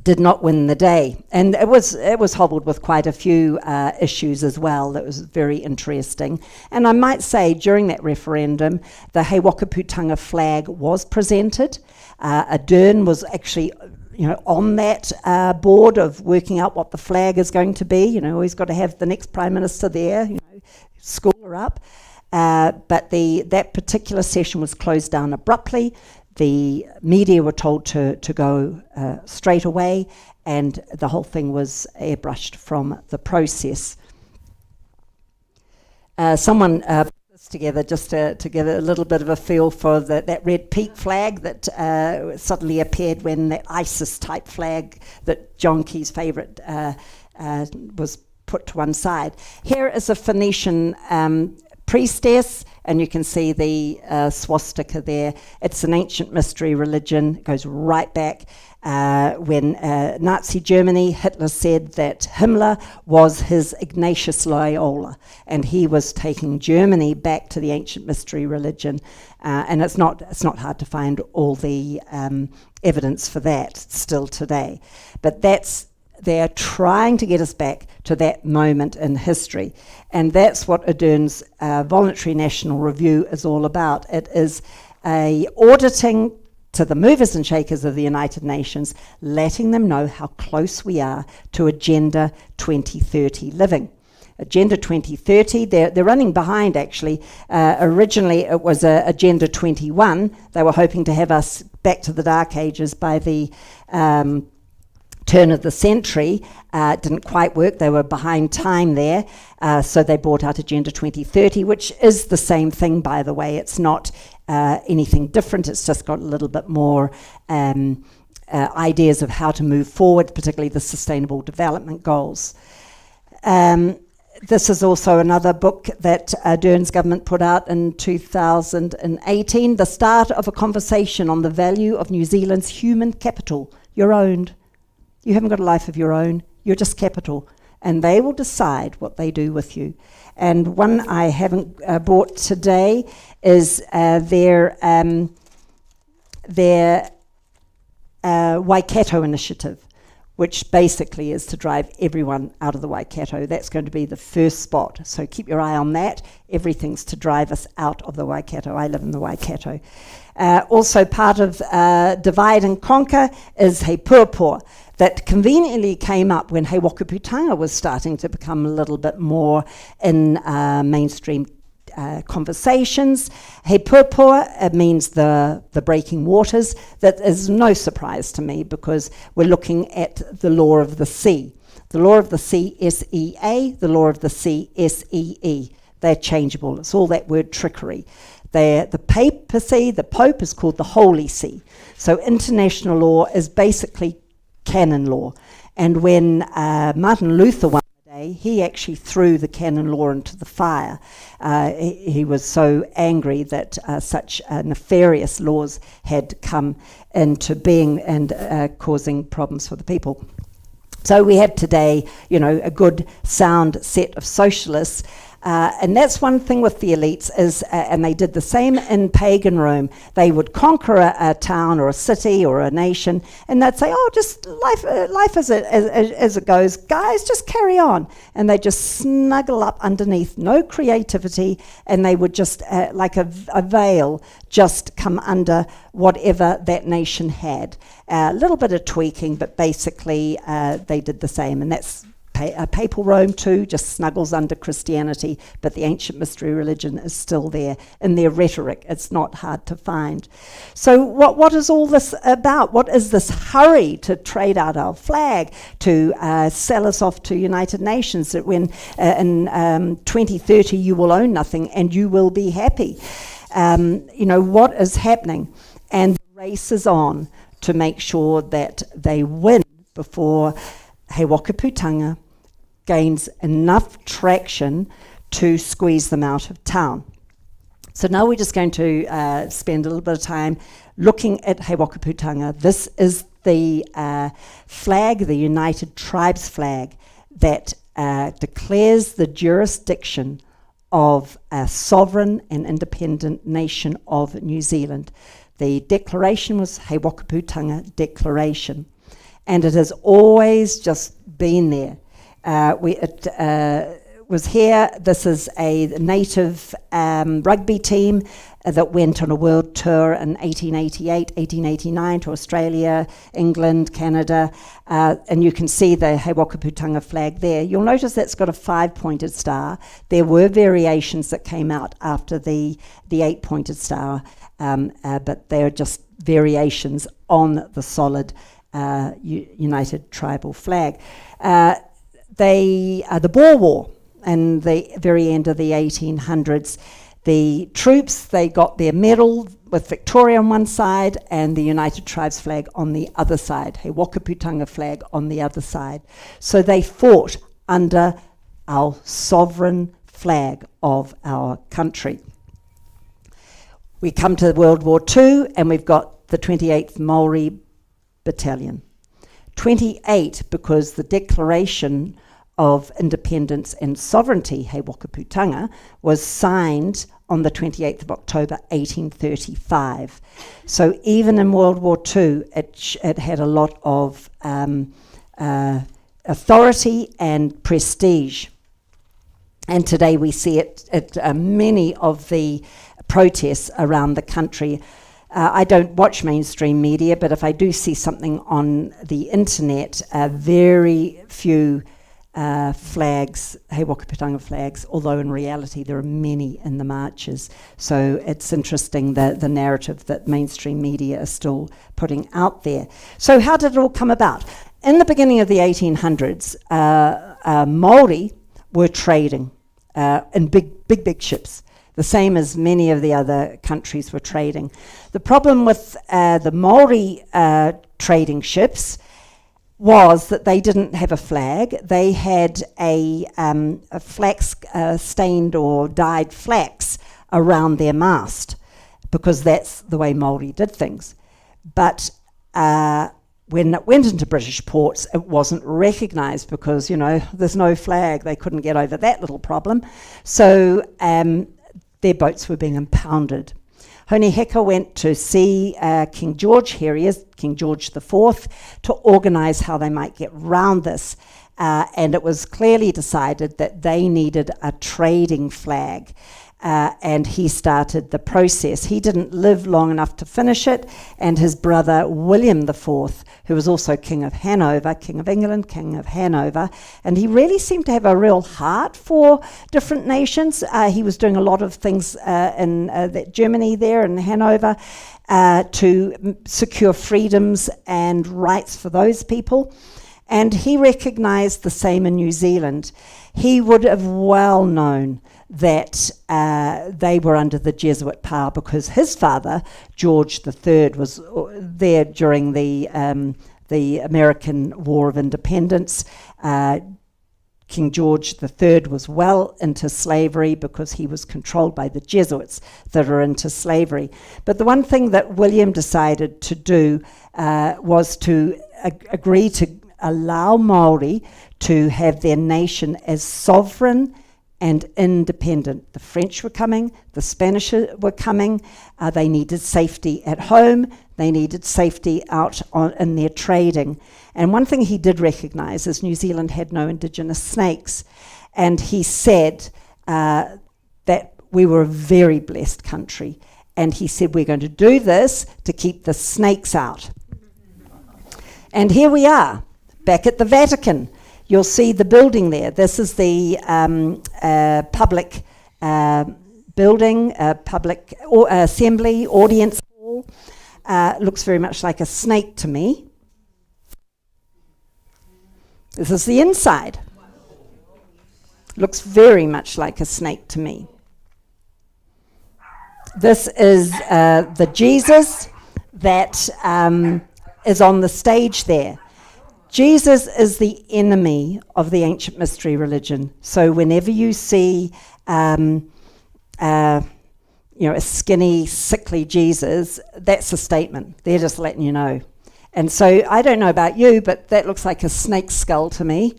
did not win the day. And it was hobbled with quite a few issues as well. That was very interesting. And I might say during that referendum, the Wakaputanga flag was presented. Ardern was actually on that board of working out what the flag is going to be. Always got to have the next Prime Minister there, school her up. But that particular session was closed down abruptly. The media were told to go straight away, and the whole thing was airbrushed from the process. Someone put this together just to get a little bit of a feel for that red peak flag that suddenly appeared when that ISIS-type flag that John Key's favourite was put to one side. Here is a Phoenician priestess, and you can see the swastika there. It's an ancient mystery religion. It goes right back when Nazi Germany, Hitler said that Himmler was his Ignatius Loyola, and he was taking Germany back to the ancient mystery religion. And it's not hard to find all the evidence for that still today. But they're trying to get us back to that moment in history. And that's what Ardern's voluntary national review is all about. It is a auditing to the movers and shakers of the United Nations, letting them know how close we are to Agenda 2030 living. Agenda 2030, they're running behind actually. Originally it was Agenda 21. They were hoping to have us back to the Dark Ages by the turn of the century. Didn't quite work. They were behind time there. So they brought out Agenda 2030, which is the same thing, by the way. It's not anything different. It's just got a little bit more ideas of how to move forward, particularly the Sustainable Development Goals. This is also another book that Ardern's government put out in 2018, The Start of a Conversation on the Value of New Zealand's Human Capital. You're owned. You haven't got a life of your own. You're just capital. And they will decide what they do with you. And one I haven't brought today is their Waikato initiative, which basically is to drive everyone out of the Waikato. That's going to be the first spot. So keep your eye on that. Everything's to drive us out of the Waikato. I live in the Waikato. Also part of Divide and Conquer is He Purpur, that conveniently came up when He Wakaputanga was starting to become a little bit more in mainstream conversations. He Purpur means the breaking waters. That is no surprise to me, because we're looking at the law of the sea. The law of the sea, S-E-A, the law of the sea, S-E-E. They're changeable. It's all that word trickery. The papacy, the Pope, is called the Holy See. So international law is basically canon law. And when Martin Luther won the day, he actually threw the canon law into the fire. He was so angry that such nefarious laws had come into being and causing problems for the people. So we have today, a good sound set of socialists. And that's one thing with the elites is, and they did the same in pagan Rome. They would conquer a town or a city or a nation, and they'd say, "Oh, just life as it goes, guys. Just carry on." And they just snuggle up underneath, no creativity, and they would just like a veil, just come under whatever that nation had. A little bit of tweaking, but basically they did the same, and that's. Papal Rome too just snuggles under Christianity, but the ancient mystery religion is still there in their rhetoric. It's not hard to find. So what is all this about? What is this hurry to trade out our flag, to sell us off to United Nations, that when in 2030 you will own nothing and you will be happy? What is happening? And the race is on to make sure that they win before He Wakaputanga gains enough traction to squeeze them out of town. So now we're just going to spend a little bit of time looking at He Wakaputanga. This is the flag, the United Tribes flag, that declares the jurisdiction of a sovereign and independent nation of New Zealand. The declaration was He Wakaputanga Declaration, and it has always just been there. It was here. This is a native rugby team that went on a world tour in 1888, 1889 to Australia, England, Canada, and you can see the He Wakaputanga flag there. You'll notice that's got a 5-pointed star. There were variations that came out after the 8-pointed star, but they're just variations on the solid United Tribal flag. The Boer War, and the very end of the 1800s, the troops, they got their medal with Victoria on one side and the United Tribes flag on the other side, He Wakaputanga flag on the other side. So they fought under our sovereign flag of our country. We come to World War II, and we've got the 28th Maori Battalion. 28 because the Declaration of Independence and Sovereignty, He Wakaputanga, was signed on the 28th of October 1835. So even in World War II, it had a lot of authority and prestige. And today we see it at many of the protests around the country. I don't watch mainstream media, but if I do see something on the internet, very few flags, He Wakaputanga flags, although in reality there are many in the marches. So it's interesting the narrative that mainstream media are still putting out there. So how did it all come about? In the beginning of the 1800s, Maori were trading in big ships, the same as many of the other countries were trading. The problem with the Maori trading ships was that they didn't have a flag. They had a flax stained or dyed flax around their mast, because that's the way Maori did things. But when it went into British ports, it wasn't recognised because, there's no flag. They couldn't get over that little problem. So their boats were being impounded. Honiheka went to see King George, here he is, King George IV, to organise how they might get round this. And it was clearly decided that they needed a trading flag. And he started the process. He didn't live long enough to finish it, and his brother William IV, who was also King of Hanover, King of England, King of Hanover, and he really seemed to have a real heart for different nations. He was doing a lot of things in Germany there in Hanover to secure freedoms and rights for those people. And he recognised the same in New Zealand. He would have well known that they were under the Jesuit power because his father, George III, was there during the American War of Independence. King George III was well into slavery because he was controlled by the Jesuits that are into slavery. But the one thing that William decided to do was to agree to allow Maori to have their nation as sovereign and independent. The French were coming, the Spanish were coming, they needed safety at home, they needed safety out in their trading. And one thing he did recognise is New Zealand had no indigenous snakes. And he said that we were a very blessed country. And he said, we're going to do this to keep the snakes out. And here we are, back at the Vatican. You'll see the building there. This is the public building, public assembly, audience hall. Looks very much like a snake to me. This is the inside. Looks very much like a snake to me. This is the Jesus that is on the stage there. Jesus is the enemy of the ancient mystery religion. So whenever you see, a skinny, sickly Jesus, that's a statement. They're just letting you know. And so I don't know about you, but that looks like a snake skull to me.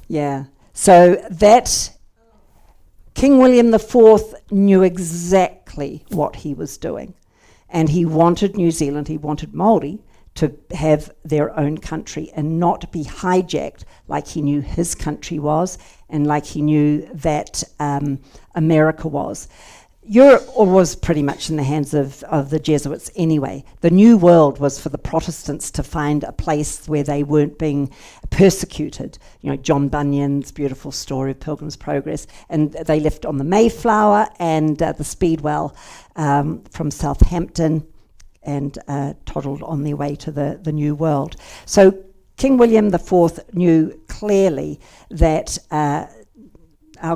Yeah. So that King William IV knew exactly what he was doing. And he wanted New Zealand, he wanted Maori to have their own country and not be hijacked like he knew his country was and like he knew that America was. Europe was pretty much in the hands of the Jesuits anyway. The New World was for the Protestants to find a place where they weren't being persecuted. John Bunyan's beautiful story of Pilgrim's Progress. And they left on the Mayflower and the Speedwell from Southampton and toddled on their way to the New World. So King William IV knew clearly that our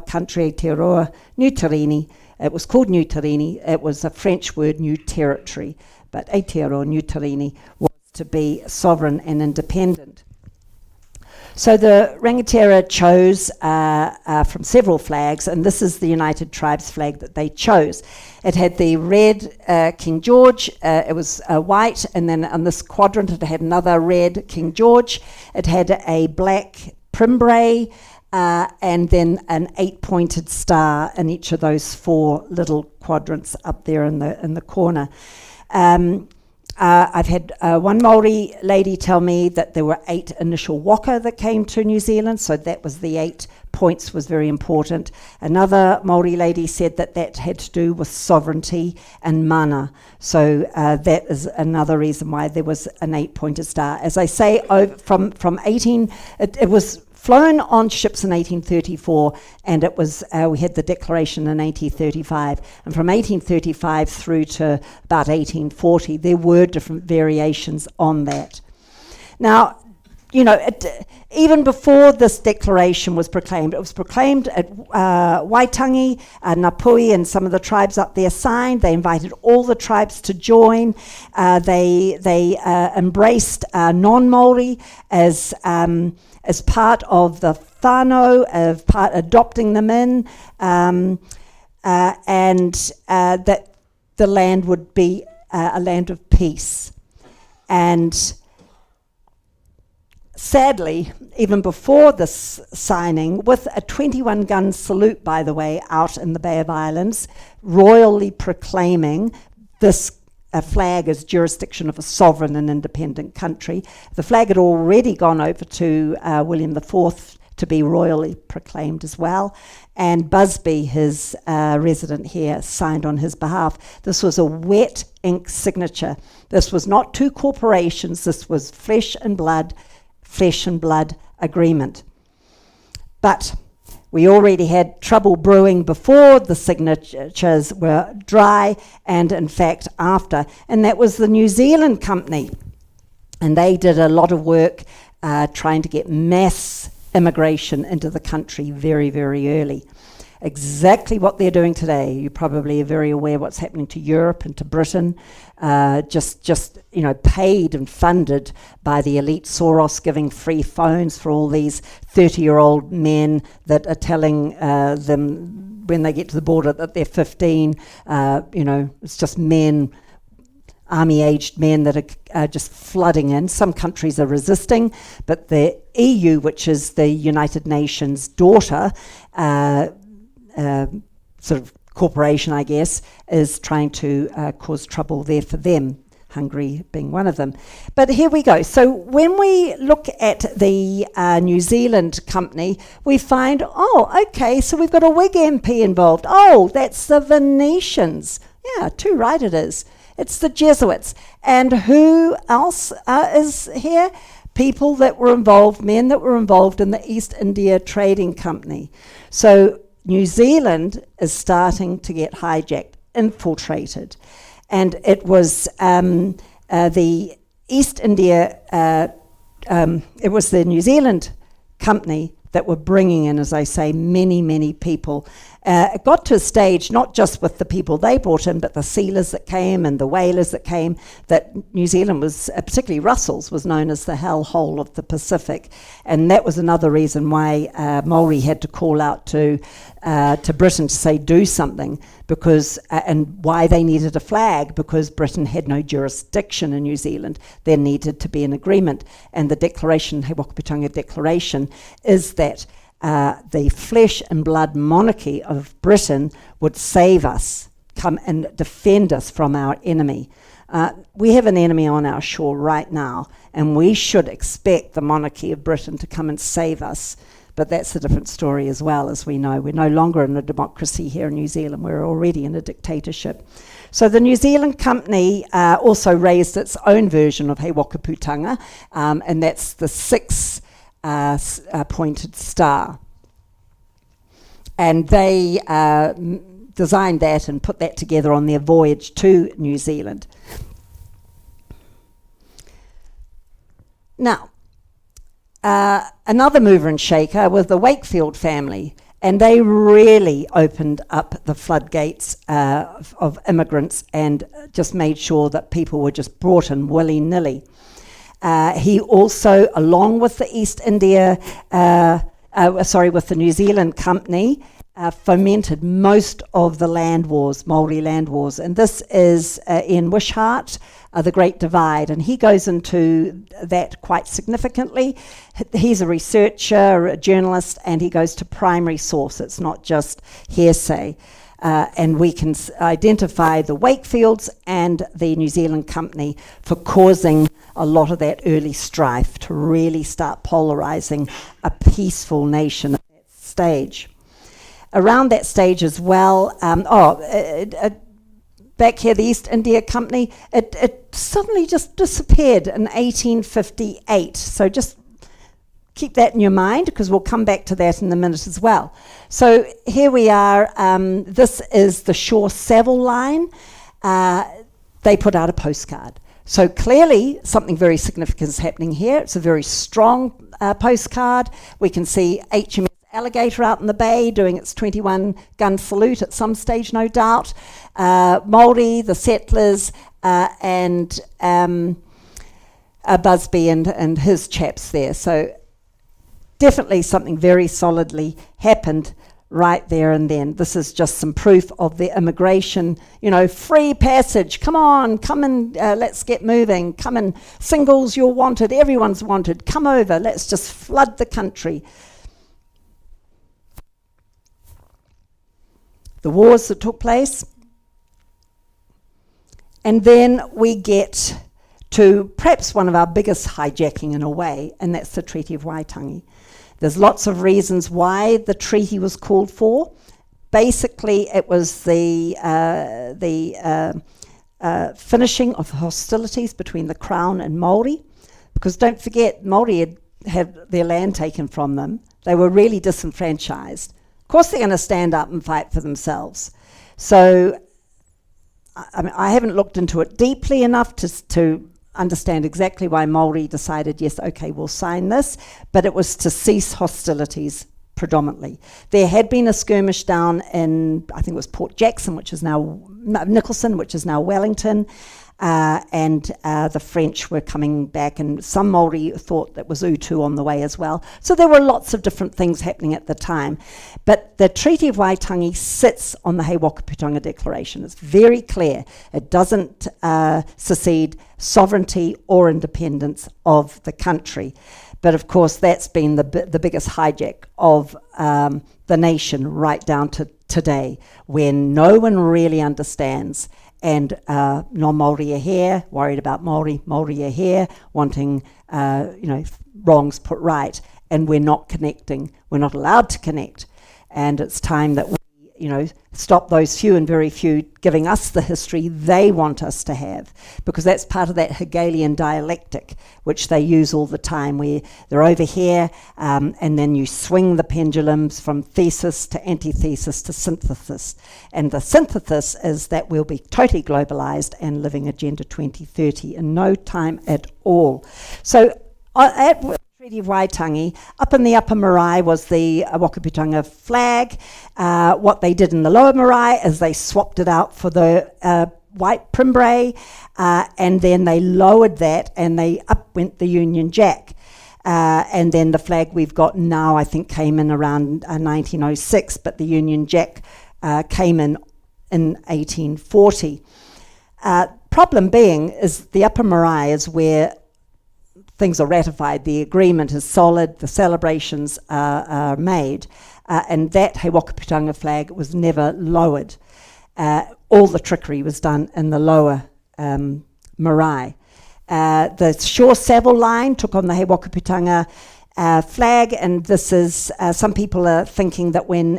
country, Aotearoa, New Tarini, it was called New Tarini. It was a French word, new territory. But Aotearoa, New Tarini, was to be sovereign and independent. So the Rangatira chose from several flags, and this is the United Tribes flag that they chose. It had the red King George, it was white, and then on this quadrant it had another red King George. It had a black primbrae, and then an 8-pointed star in each of those 4 little quadrants up there in the corner. I've had one Maori lady tell me that there were 8 initial waka that came to New Zealand, so that was the 8 points was very important. Another Maori lady said that had to do with sovereignty and mana, so that is another reason why there was an 8-pointed star. As I say, from 18, it was flown on ships in 1834, and it was we had the declaration in 1835, and from 1835 through to about 1840 there were different variations on that. Now even before this declaration was proclaimed, it was proclaimed at Waitangi, Ngāpuhi, and some of the tribes up there signed. They invited all the tribes to join. They embraced non-Māori as part of the whānau, adopting them in, and that the land would be a land of peace. And sadly, even before this signing, with a 21-gun salute, by the way, out in the Bay of Islands, royally proclaiming this flag as jurisdiction of a sovereign and independent country. The flag had already gone over to William IV to be royally proclaimed as well. And Busby, his resident here, signed on his behalf. This was a wet ink signature. This was not two corporations. This was flesh and blood agreement. But we already had trouble brewing before the signatures were dry, and in fact after. And that was the New Zealand company. And they did a lot of work trying to get mass immigration into the country very, very early. Exactly what they're doing today. You probably are very aware what's happening to Europe and to Britain, just paid and funded by the elite Soros, giving free phones for all these 30-year-old men that are telling them when they get to the border that they're 15. It's just men, army-aged men that are just flooding in. Some countries are resisting, but the EU, which is the United Nations daughter sort of corporation, I guess, is trying to cause trouble there for them, Hungary being one of them. But here we go. So when we look at the New Zealand company, we find, okay, so we've got a Whig MP involved. Oh, that's the Venetians. Yeah, too right it is. It's the Jesuits. And who else is here? People that were involved, men that were involved in the East India Trading Company. So New Zealand is starting to get hijacked, infiltrated. And it was the East India, it was the New Zealand company that were bringing in, as I say, many, many people. It got to a stage, not just with the people they brought in, but the sealers that came and the whalers that came, that New Zealand was, particularly Russell's, was known as the hellhole of the Pacific. And that was another reason why Maori had to call out to Britain to say, do something, because and why they needed a flag, because Britain had no jurisdiction in New Zealand. There needed to be an agreement. And the declaration, the Wakaputanga Declaration, is that the flesh and blood monarchy of Britain would save us, come and defend us from our enemy. We have an enemy on our shore right now, and we should expect the monarchy of Britain to come and save us. But that's a different story as well, as we know. We're no longer in a democracy here in New Zealand. We're already in a dictatorship. So the New Zealand company also raised its own version of He Wakaputanga, and that's the six-pointed star. And they designed that and put that together on their voyage to New Zealand. Now, another mover and shaker was the Wakefield family, and they really opened up the floodgates of immigrants and just made sure that people were just brought in willy-nilly. He also, along with the with the New Zealand company, fomented most of the land wars, Maori land wars. And this is in Wishart, The Great Divide. And he goes into that quite significantly. He's a researcher, a journalist, and he goes to primary source. It's not just hearsay. And we can identify the Wakefields and the New Zealand company for causing a lot of that early strife to really start polarizing a peaceful nation at that stage. Around that stage as well, back here, the East India Company, it suddenly just disappeared in 1858. So just keep that in your mind, because we'll come back to that in a minute as well. So here we are. This is the Shaw-Saville line. They put out a postcard. So clearly something very significant is happening here. It's a very strong postcard. We can see HMS Alligator out in the bay doing its 21 gun salute at some stage, no doubt. Maori, the settlers, and Busby and his chaps there. So definitely something very solidly happened right there and then. This is just some proof of the immigration, free passage. Come on, come and let's get moving. Come and singles, you're wanted, everyone's wanted. Come over, let's just flood the country. The wars that took place. And then we get to perhaps one of our biggest hijacking in a way, and that's the Treaty of Waitangi. There's lots of reasons why the treaty was called for. Basically, it was the finishing of hostilities between the Crown and Maori, because don't forget, Maori had their land taken from them. They were really disenfranchised. Of course, they're going to stand up and fight for themselves. So, I haven't looked into it deeply enough to understand exactly why Maori decided, yes, okay, we'll sign this, but it was to cease hostilities predominantly. There had been a skirmish down in, I think it was Port Jackson, which is now Nicholson, which is now Wellington, and the French were coming back, and some Maori thought that was Utu on the way as well. So there were lots of different things happening at the time. But the Treaty of Waitangi sits on the Hei Wakaputanga Declaration. It's very clear. It doesn't secede sovereignty or independence of the country. But of course, that's been the biggest hijack of the nation right down to today, when no one really understands. And non-Māori are here, worried about Māori. Māori are here, wanting wrongs put right. And we're not connecting. We're not allowed to connect. And it's time that we, stop those few and very few giving us the history they want us to have. Because that's part of that Hegelian dialectic, which they use all the time, where they're over here, and then you swing the pendulums from thesis to antithesis to synthesis. And the synthesis is that we'll be totally globalized and living Agenda 2030 in no time at all. So at Treaty of Waitangi, up in the upper marae was the Wakaputanga flag. What they did in the lower marae is they swapped it out for the white primbre, and then they lowered that, and up went the Union Jack. And then the flag we've got now, I think, came in around 1906, but the Union Jack came in 1840. Problem being is the upper marae is where things are ratified, the agreement is solid, the celebrations are made, and that Hei Wakaputanga flag was never lowered. All the trickery was done in the lower marae. The Shore Savile line took on the Hei Wakaputanga flag, and this is, some people are thinking that when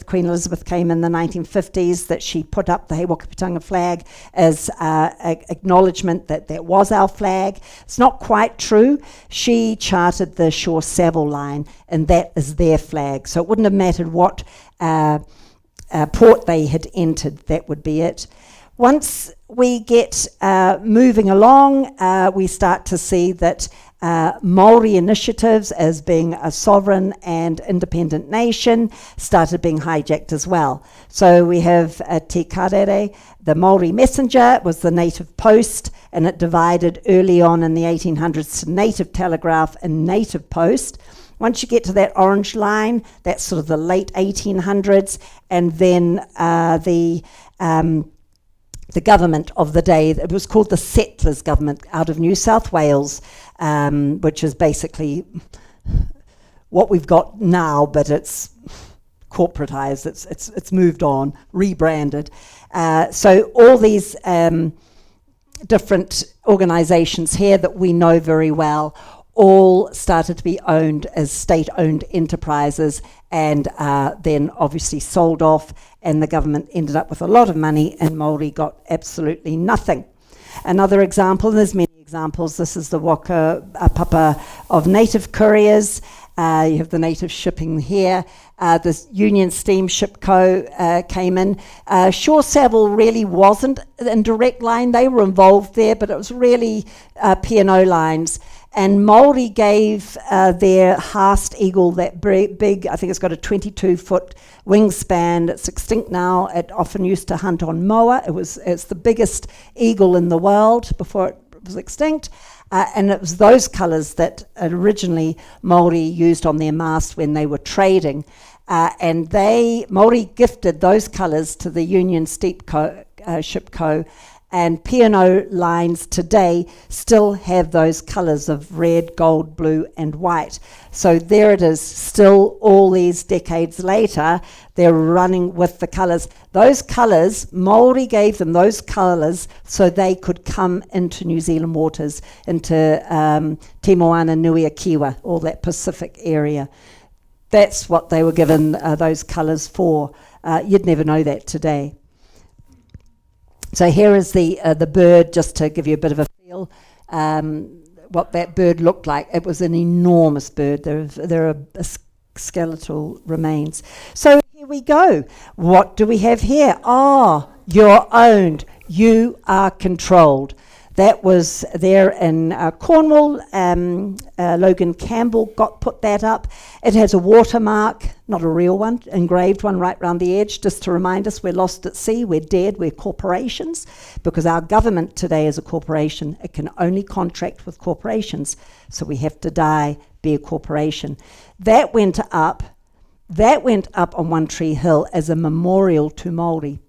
Queen Elizabeth came in the 1950s, that she put up the Hei Wakaputanga flag as acknowledgement that that was our flag. It's not quite true. She charted the Shore Savile line, and that is their flag. So it wouldn't have mattered what port they had entered, that would be it. Once we get moving along, we start to see that Maori initiatives as being a sovereign and independent nation started being hijacked as well. So we have Te Karere, the Maori messenger, was the native post, and it divided early on in the 1800s to native telegraph and native post. Once you get to that orange line, that's sort of the late 1800s, and then the government of the day, it was called the Settlers Government out of New South Wales, which is basically what we've got now, but it's corporatized, it's moved on, rebranded. So all these different organizations here that we know very well all started to be owned as state-owned enterprises, and then obviously sold off, and the government ended up with a lot of money, and Māori got absolutely nothing. Another example, there's many examples, this is the Wakapapa of native couriers, You have the native shipping here. The Union Steamship Co. Came in. Shore Saddle really wasn't in direct line. They were involved there, but it was really P&O lines. And Maori gave their Haast eagle, that big, I think it's got a 22-foot wingspan. It's extinct now. It often used to hunt on moa. It's the biggest eagle in the world before it was extinct. And it was those colours that originally Maori used on their mast when they were trading. And Maori gifted those colours to the Union Ship Co. And P&O lines today still have those colours of red, gold, blue and white. So there it is, still all these decades later, they're running with the colours. Those colours, Maori gave them those colours so they could come into New Zealand waters, into Te Moana, Nui a Kiwa, all that Pacific area. That's what they were given those colours for. You'd never know that today. So here is the bird, just to give you a bit of a feel, what that bird looked like. It was an enormous bird. There are skeletal remains. So here we go. What do we have here? You're owned. You are controlled. That was there in Cornwall. Logan Campbell put that up. It has a watermark, not a real one, engraved one right round the edge, just to remind us we're lost at sea, we're dead, we're corporations, because our government today is a corporation. It can only contract with corporations, so we have to die, be a corporation. That went up on One Tree Hill as a memorial to Maori.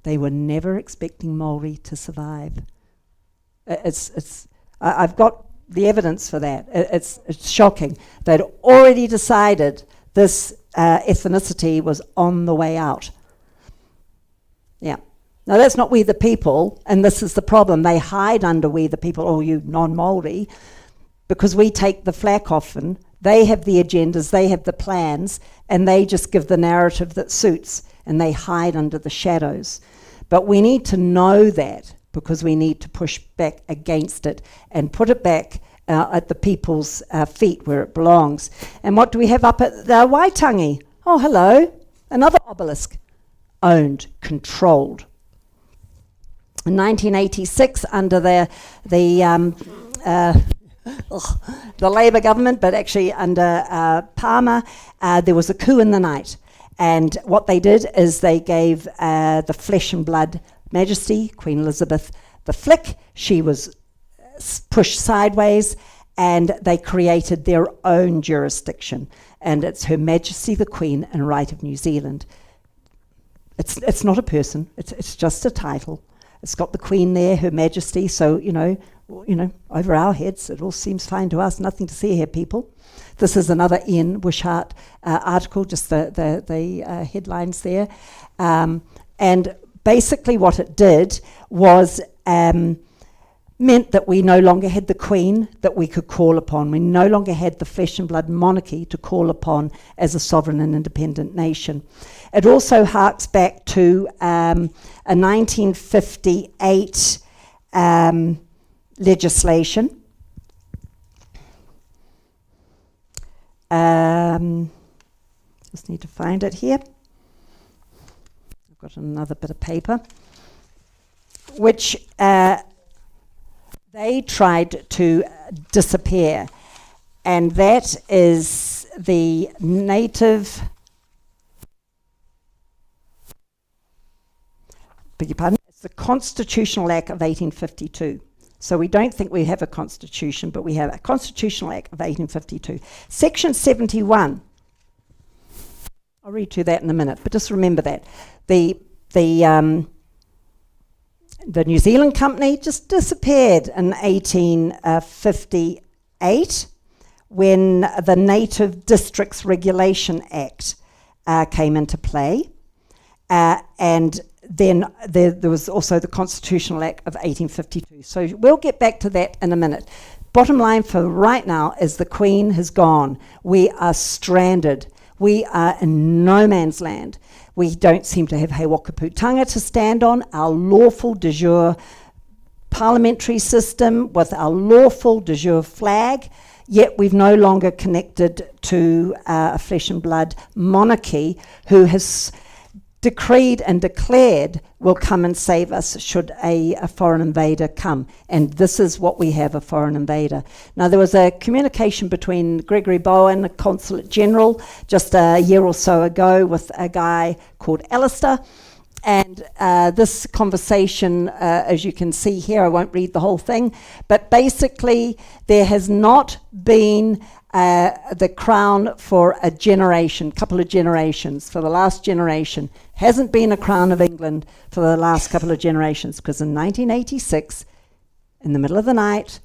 They were never expecting Maori to survive. I've got the evidence for that. It's shocking. They'd already decided this ethnicity was on the way out. Yeah. Now that's not we the people, and this is the problem. They hide under we the people, you non-Māori, because we take the flak often. They have the agendas, they have the plans, and they just give the narrative that suits, and they hide under the shadows. But we need to know that, because we need to push back against it and put it back at the people's feet where it belongs. And what do we have up at the Waitangi? Oh, hello, another obelisk. Owned, controlled. In 1986, under the Labour government, but actually under Palmer, there was a coup in the night. And what they did is they gave the flesh and blood Majesty, Queen Elizabeth, the flick. She was pushed sideways, and they created their own jurisdiction. And it's Her Majesty the Queen and Right of New Zealand. It's not a person. It's just a title. It's got the Queen there, Her Majesty. So over our heads, it all seems fine to us. Nothing to see here, people. This is another Ian Wishart article, just the headlines there, and basically what it did was meant that we no longer had the Queen that we could call upon. We no longer had the flesh and blood monarchy to call upon as a sovereign and independent nation. It also harks back to a 1958 legislation. Just need to find it here. Got another bit of paper, which they tried to disappear, and that is the native, beg your pardon, it's the Constitutional Act of 1852. So we don't think we have a constitution, but we have a Constitutional Act of 1852. Section 71, I'll read you that in a minute, but just remember that. The New Zealand Company just disappeared in 1858 when the Native Districts Regulation Act came into play. And then there was also the Constitutional Act of 1852. So we'll get back to that in a minute. Bottom line for right now is the Queen has gone. We are stranded. We are in no man's land. We don't seem to have He Wakaputanga to stand on, our lawful de jure parliamentary system with our lawful de jure flag. yet we've no longer connected to a flesh and blood monarchy who has decreed and declared will come and save us should a foreign invader come. And this is what we have, a foreign invader. Now, there was a communication between Gregory Bowen, a consulate general, just a year or so ago with a guy called Alistair. And this conversation, as you can see here, I won't read the whole thing, but basically there has not been the crown for a generation, couple of generations, for the last generation. Hasn't been a crown of England for the last couple of generations, because in 1986, in the middle of the night,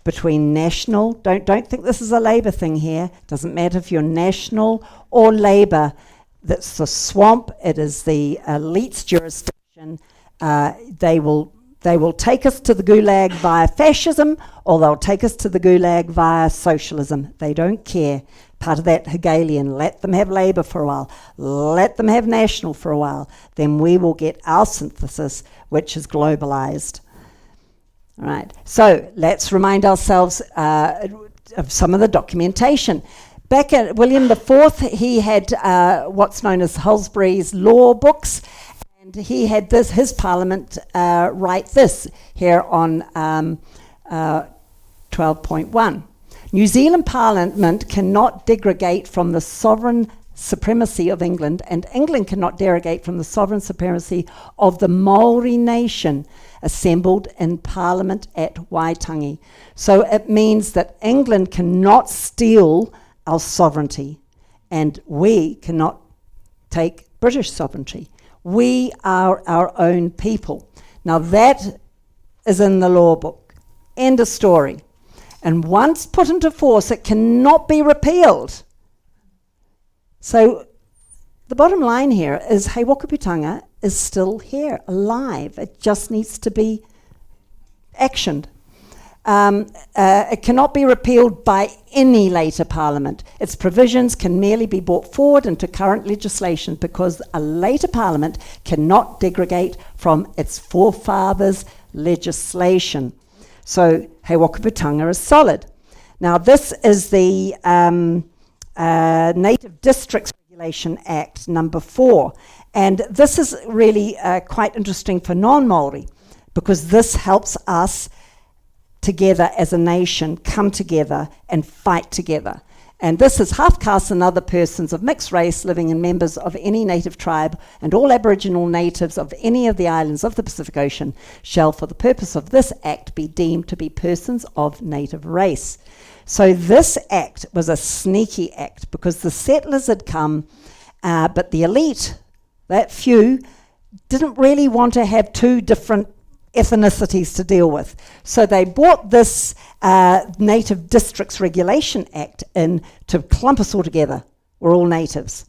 between national, don't think this is a Labour thing here, doesn't matter if you're national or Labour, that's the swamp, it is the elite's jurisdiction. They will take us to the gulag via fascism, or they'll take us to the gulag via socialism. They don't care. Part of that Hegelian, let them have Labour for a while, let them have national for a while, then we will get our synthesis, which is globalized. All right, so let's remind ourselves of some of the documentation. Back at William IV, he had what's known as Halsbury's law books, and he had his parliament write this here on 12.1. New Zealand Parliament cannot derogate from the sovereign supremacy of England, and England cannot derogate from the sovereign supremacy of the Maori nation assembled in Parliament at Waitangi. So it means that England cannot steal our sovereignty, and we cannot take British sovereignty. We are our own people. Now that is in the law book. End of story. And once put into force, it cannot be repealed. So the bottom line here is, hey, Wakaputanga is still here, alive. It just needs to be actioned. It cannot be repealed by any later parliament. Its provisions can merely be brought forward into current legislation because a later parliament cannot derogate from its forefathers' legislation. So, He Wakaputanga is solid. Now, this is the Native Districts Regulation Act number 4. And this is really quite interesting for non-Māori, because this helps us together as a nation come together and fight together. And this is half castes and other persons of mixed race living in members of any native tribe, and all Aboriginal natives of any of the islands of the Pacific Ocean shall for the purpose of this act be deemed to be persons of native race. So this act was a sneaky act because the settlers had come, but the elite, that few, didn't really want to have two different ethnicities to deal with. So they brought this Native Districts Regulation Act in to clump us all together. We're all natives.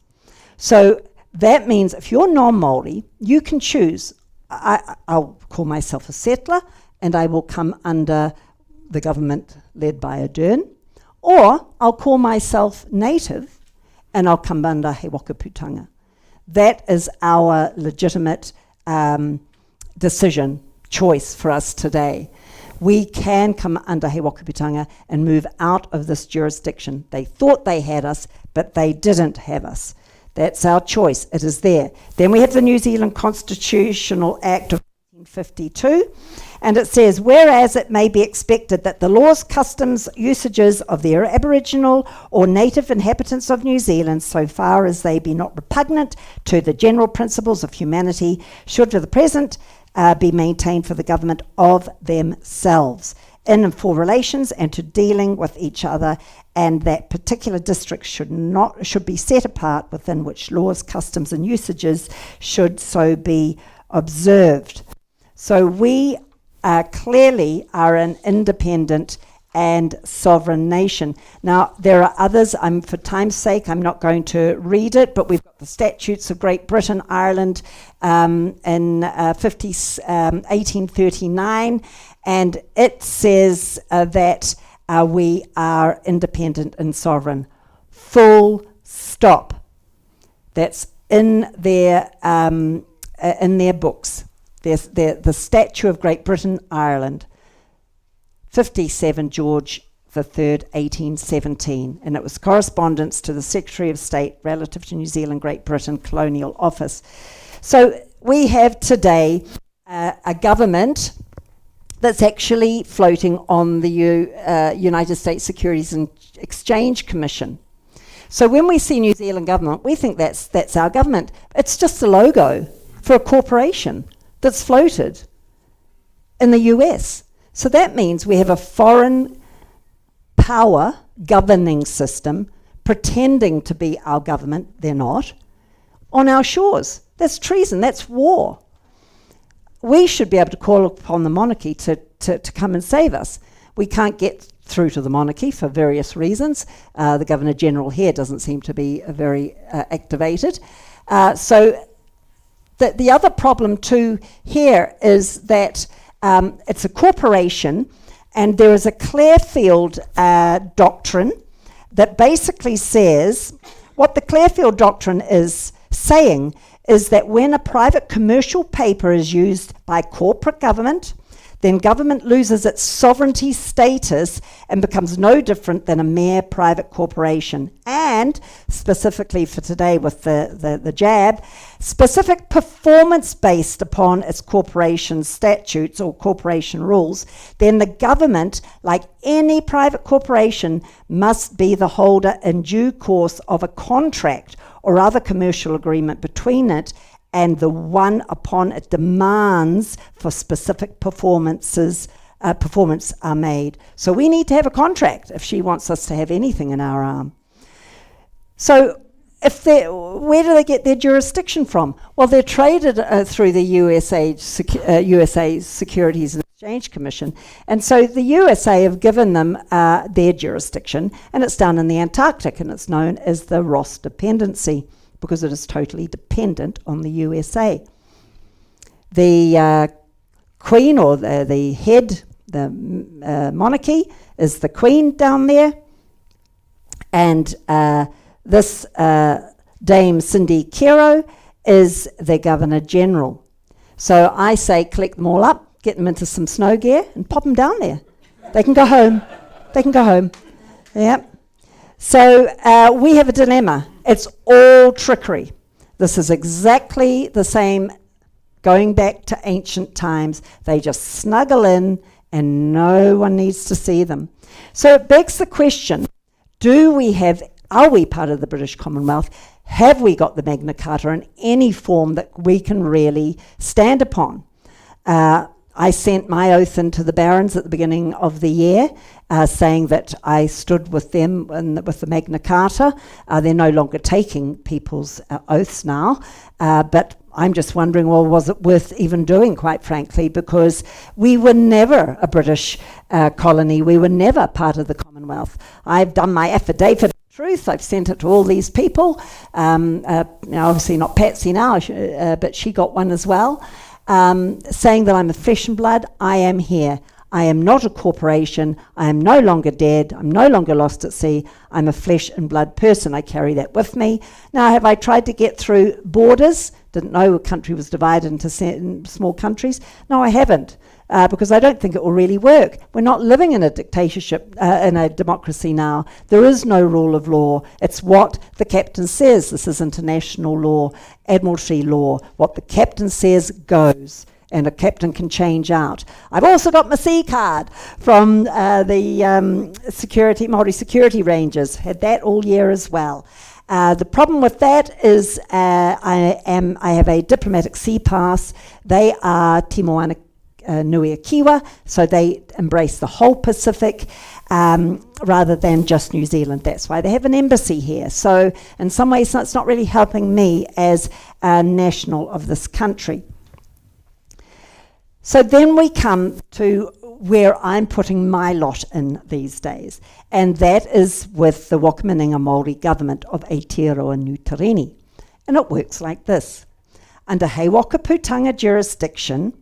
So that means if you're non-Māori, you can choose. I'll call myself a settler, and I will come under the government led by a Dern, or I'll call myself native, and I'll come under He Wakaputanga. That is our legitimate decision, choice for us today. We can come under He Wakaputanga and move out of this jurisdiction. They thought they had us, but they didn't have us. That's our choice. It is there. Then we have the New Zealand Constitutional Act of 1952, and it says, whereas it may be expected that the laws, customs, usages of the Aboriginal or native inhabitants of New Zealand, so far as they be not repugnant to the general principles of humanity, should to the present be maintained for the government of themselves in and for relations and to dealing with each other, and that particular districts should be set apart within which laws, customs and usages should so be observed. So we clearly are an independent and sovereign nation. Now, there are others. For time's sake, I'm not going to read it, but we've got the Statutes of Great Britain, Ireland in 1839, and it says that we are independent and sovereign. Full stop. That's in their books. There's the Statute of Great Britain, Ireland. 57 George the 3rd, 1817, and it was correspondence to the Secretary of State relative to New Zealand, Great Britain Colonial Office. So we have today a government that's actually floating on the United States Securities and Exchange Commission. So when we see New Zealand government, we think that's our government. It's just a logo for a corporation that's floated in the US. So that means we have a foreign power governing system pretending to be our government, they're not, on our shores. That's treason, that's war. We should be able to call upon the monarchy to come and save us. We can't get through to the monarchy for various reasons. The Governor General here doesn't seem to be very activated. So the other problem too here is that it's a corporation, and there is a Clearfield doctrine that basically says, what the Clearfield doctrine is saying is that when a private commercial paper is used by corporate government, then government loses its sovereignty status and becomes no different than a mere private corporation. And specifically for today with the jab, specific performance based upon its corporation statutes or corporation rules, then the government, like any private corporation, must be the holder in due course of a contract or other commercial agreement between it and the one upon it demands for specific performance are made. So we need to have a contract if she wants us to have anything in our arm. So where do they get their jurisdiction from? Well, they're traded through the USA Securities and Exchange Commission, and so the USA have given them their jurisdiction, and it's down in the Antarctic, and it's known as the Ross Dependency, because it is totally dependent on the USA. The Queen, or the head, the monarchy, is the Queen down there, and this Dame Cindy Kero is the Governor General. So I say collect them all up, get them into some snow gear, and pop them down there. They can go home. They can go home. Yeah. So we have a dilemma. It's all trickery. This is exactly the same going back to ancient times. They just snuggle in and no one needs to see them. So it begs the question, are we part of the British Commonwealth? Have we got the Magna Carta in any form that we can really stand upon? I sent my oath into the Barons at the beginning of the year, saying that I stood with them with the Magna Carta. They're no longer taking people's oaths now, but I'm just wondering, well, was it worth even doing, quite frankly, because we were never a British colony. We were never part of the Commonwealth. I've done my affidavit of truth. I've sent it to all these people. Obviously not Patsy now, but she got one as well. Saying that I'm a flesh and blood. I am here. I am not a corporation. I am no longer dead. I'm no longer lost at sea. I'm a flesh and blood person. I carry that with me. Now, have I tried to get through borders? Didn't know a country was divided into small countries. No, I haven't, because I don't think it will really work. We're not living in a dictatorship, in a democracy now. There is no rule of law. It's what the captain says. This is international law, admiralty law. What the captain says goes, and a captain can change out. I've also got my C card from the Maori Security Rangers. Had that all year as well. The problem with that is I have a diplomatic sea pass. They are Te Moana Nui a Kiwa, so they embrace the whole Pacific rather than just New Zealand. That's why they have an embassy here. So in some ways it's not really helping me as a national of this country. So then we come to where I'm putting my lot in these days, and that is with the Wakamininga Maori government of Aotearoa New Tireni. And it works like this. Under He Wakaputanga jurisdiction,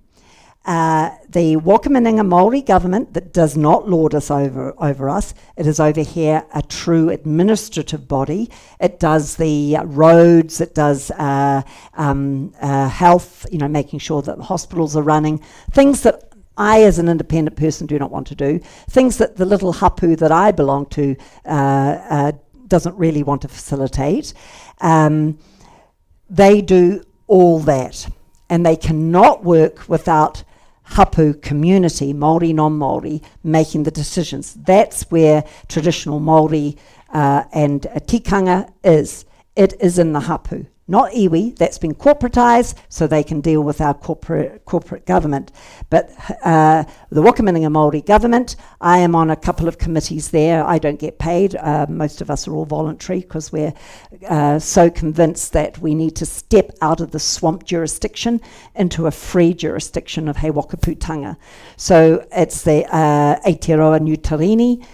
the Wakamininga Maori government that does not lord us over us, it is over here a true administrative body. It does the roads, it does health, making sure that the hospitals are running, things that I, as an independent person, do not want to do, things that the little hapu that I belong to doesn't really want to facilitate. They do all that, and they cannot work without hapu community, Māori, non-Māori, making the decisions. That's where traditional Māori and tikanga is. It is in the hapu, not iwi. That's been corporatised so they can deal with our corporate government. But the Wakamininga Māori government, I am on a couple of committees there. I don't get paid. Most of us are all voluntary because we're so convinced that we need to step out of the swamp jurisdiction into a free jurisdiction of He Wakaputanga. So it's the Aotearoa New Tarini.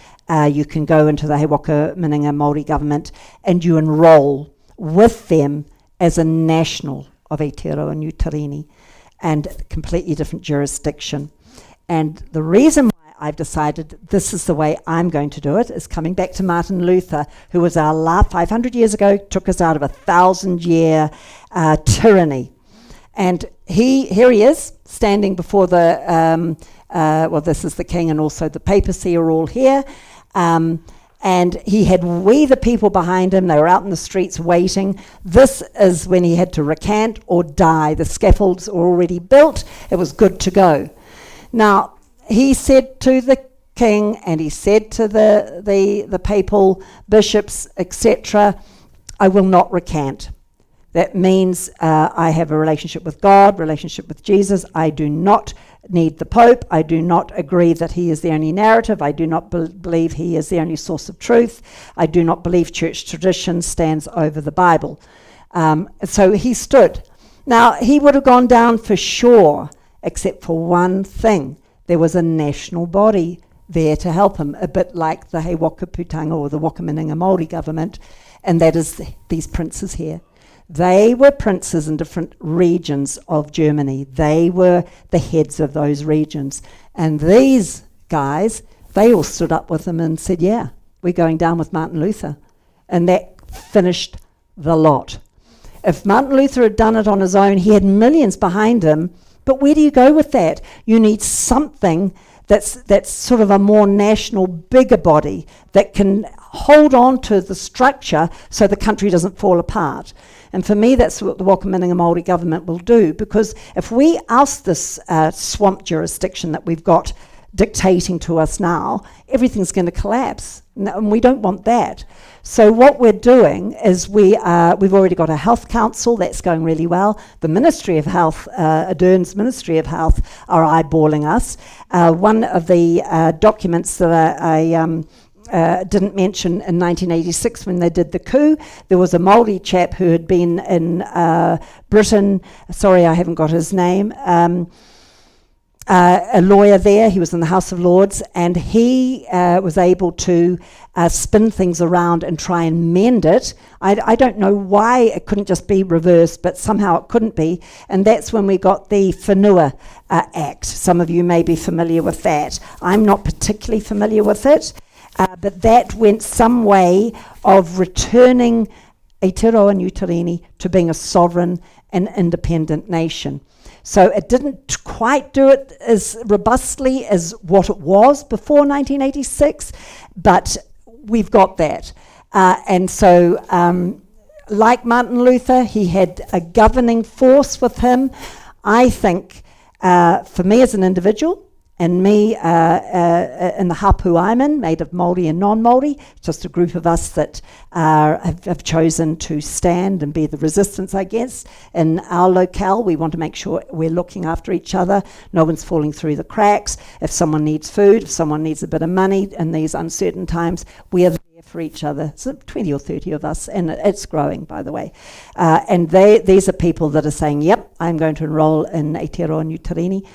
You can go into the He Wakamininga Māori government and you enrol with them as a national of Aotearoa New Tarini, and completely different jurisdiction. And the reason why I've decided this is the way I'm going to do it is coming back to Martin Luther, who was our 500 years ago, took us out of 1,000-year tyranny. And here he is, standing before the, this is the king, and also the papacy are all here. And he had we the people behind him. They were out in the streets waiting. This is when he had to recant or die. The scaffolds were already built. It was good to go. Now, he said to the king, and he said to the papal bishops, etc., I will not recant. That means I have a relationship with God, relationship with Jesus. I do not need the Pope. I do not agree that he is the only narrative. I do not believe he is the only source of truth. I do not believe church tradition stands over the Bible. So he stood. Now, he would have gone down for sure, except for one thing. There was a national body there to help him, a bit like the He Wakaputanga or the Wakamininga Māori government, and that is these princes here. They were princes in different regions of Germany. They were the heads of those regions. And these guys, they all stood up with him and said, yeah, we're going down with Martin Luther. And that finished the lot. If Martin Luther had done it on his own, he had millions behind him. But where do you go with that? You need something that's sort of a more national, bigger body that can hold on to the structure so the country doesn't fall apart. And for me, that's what the Wakamininga Māori government will do, because if we oust this swamp jurisdiction that we've got dictating to us now, everything's going to collapse, and we don't want that. So what we're doing is we've already got a health council that's going really well. The Ministry of Health, Ardern's Ministry of Health, are eyeballing us. One of the documents that I didn't mention in 1986 when they did the coup, there was a Maori chap who had been in Britain, sorry I haven't got his name, a lawyer there. He was in the House of Lords, and he was able to spin things around and try and mend it. I don't know why it couldn't just be reversed, but somehow it couldn't be, and that's when we got the Whenua Act. Some of you may be familiar with that. I'm not particularly familiar with it, but that went some way of returning Aotearoa New Tarini to being a sovereign and independent nation. So it didn't quite do it as robustly as what it was before 1986, but we've got that. And so, like Martin Luther, he had a governing force with him. I think, for me as an individual, and me in the hapu I'm in, made of Māori and non-Māori, just a group of us that have chosen to stand and be the resistance, I guess. In our locale, we want to make sure we're looking after each other. No one's falling through the cracks. If someone needs food, if someone needs a bit of money in these uncertain times, we are there for each other. So 20 or 30 of us, and it's growing, by the way. And these are people that are saying, yep, I'm going to enroll in Aotearoa New Tarini.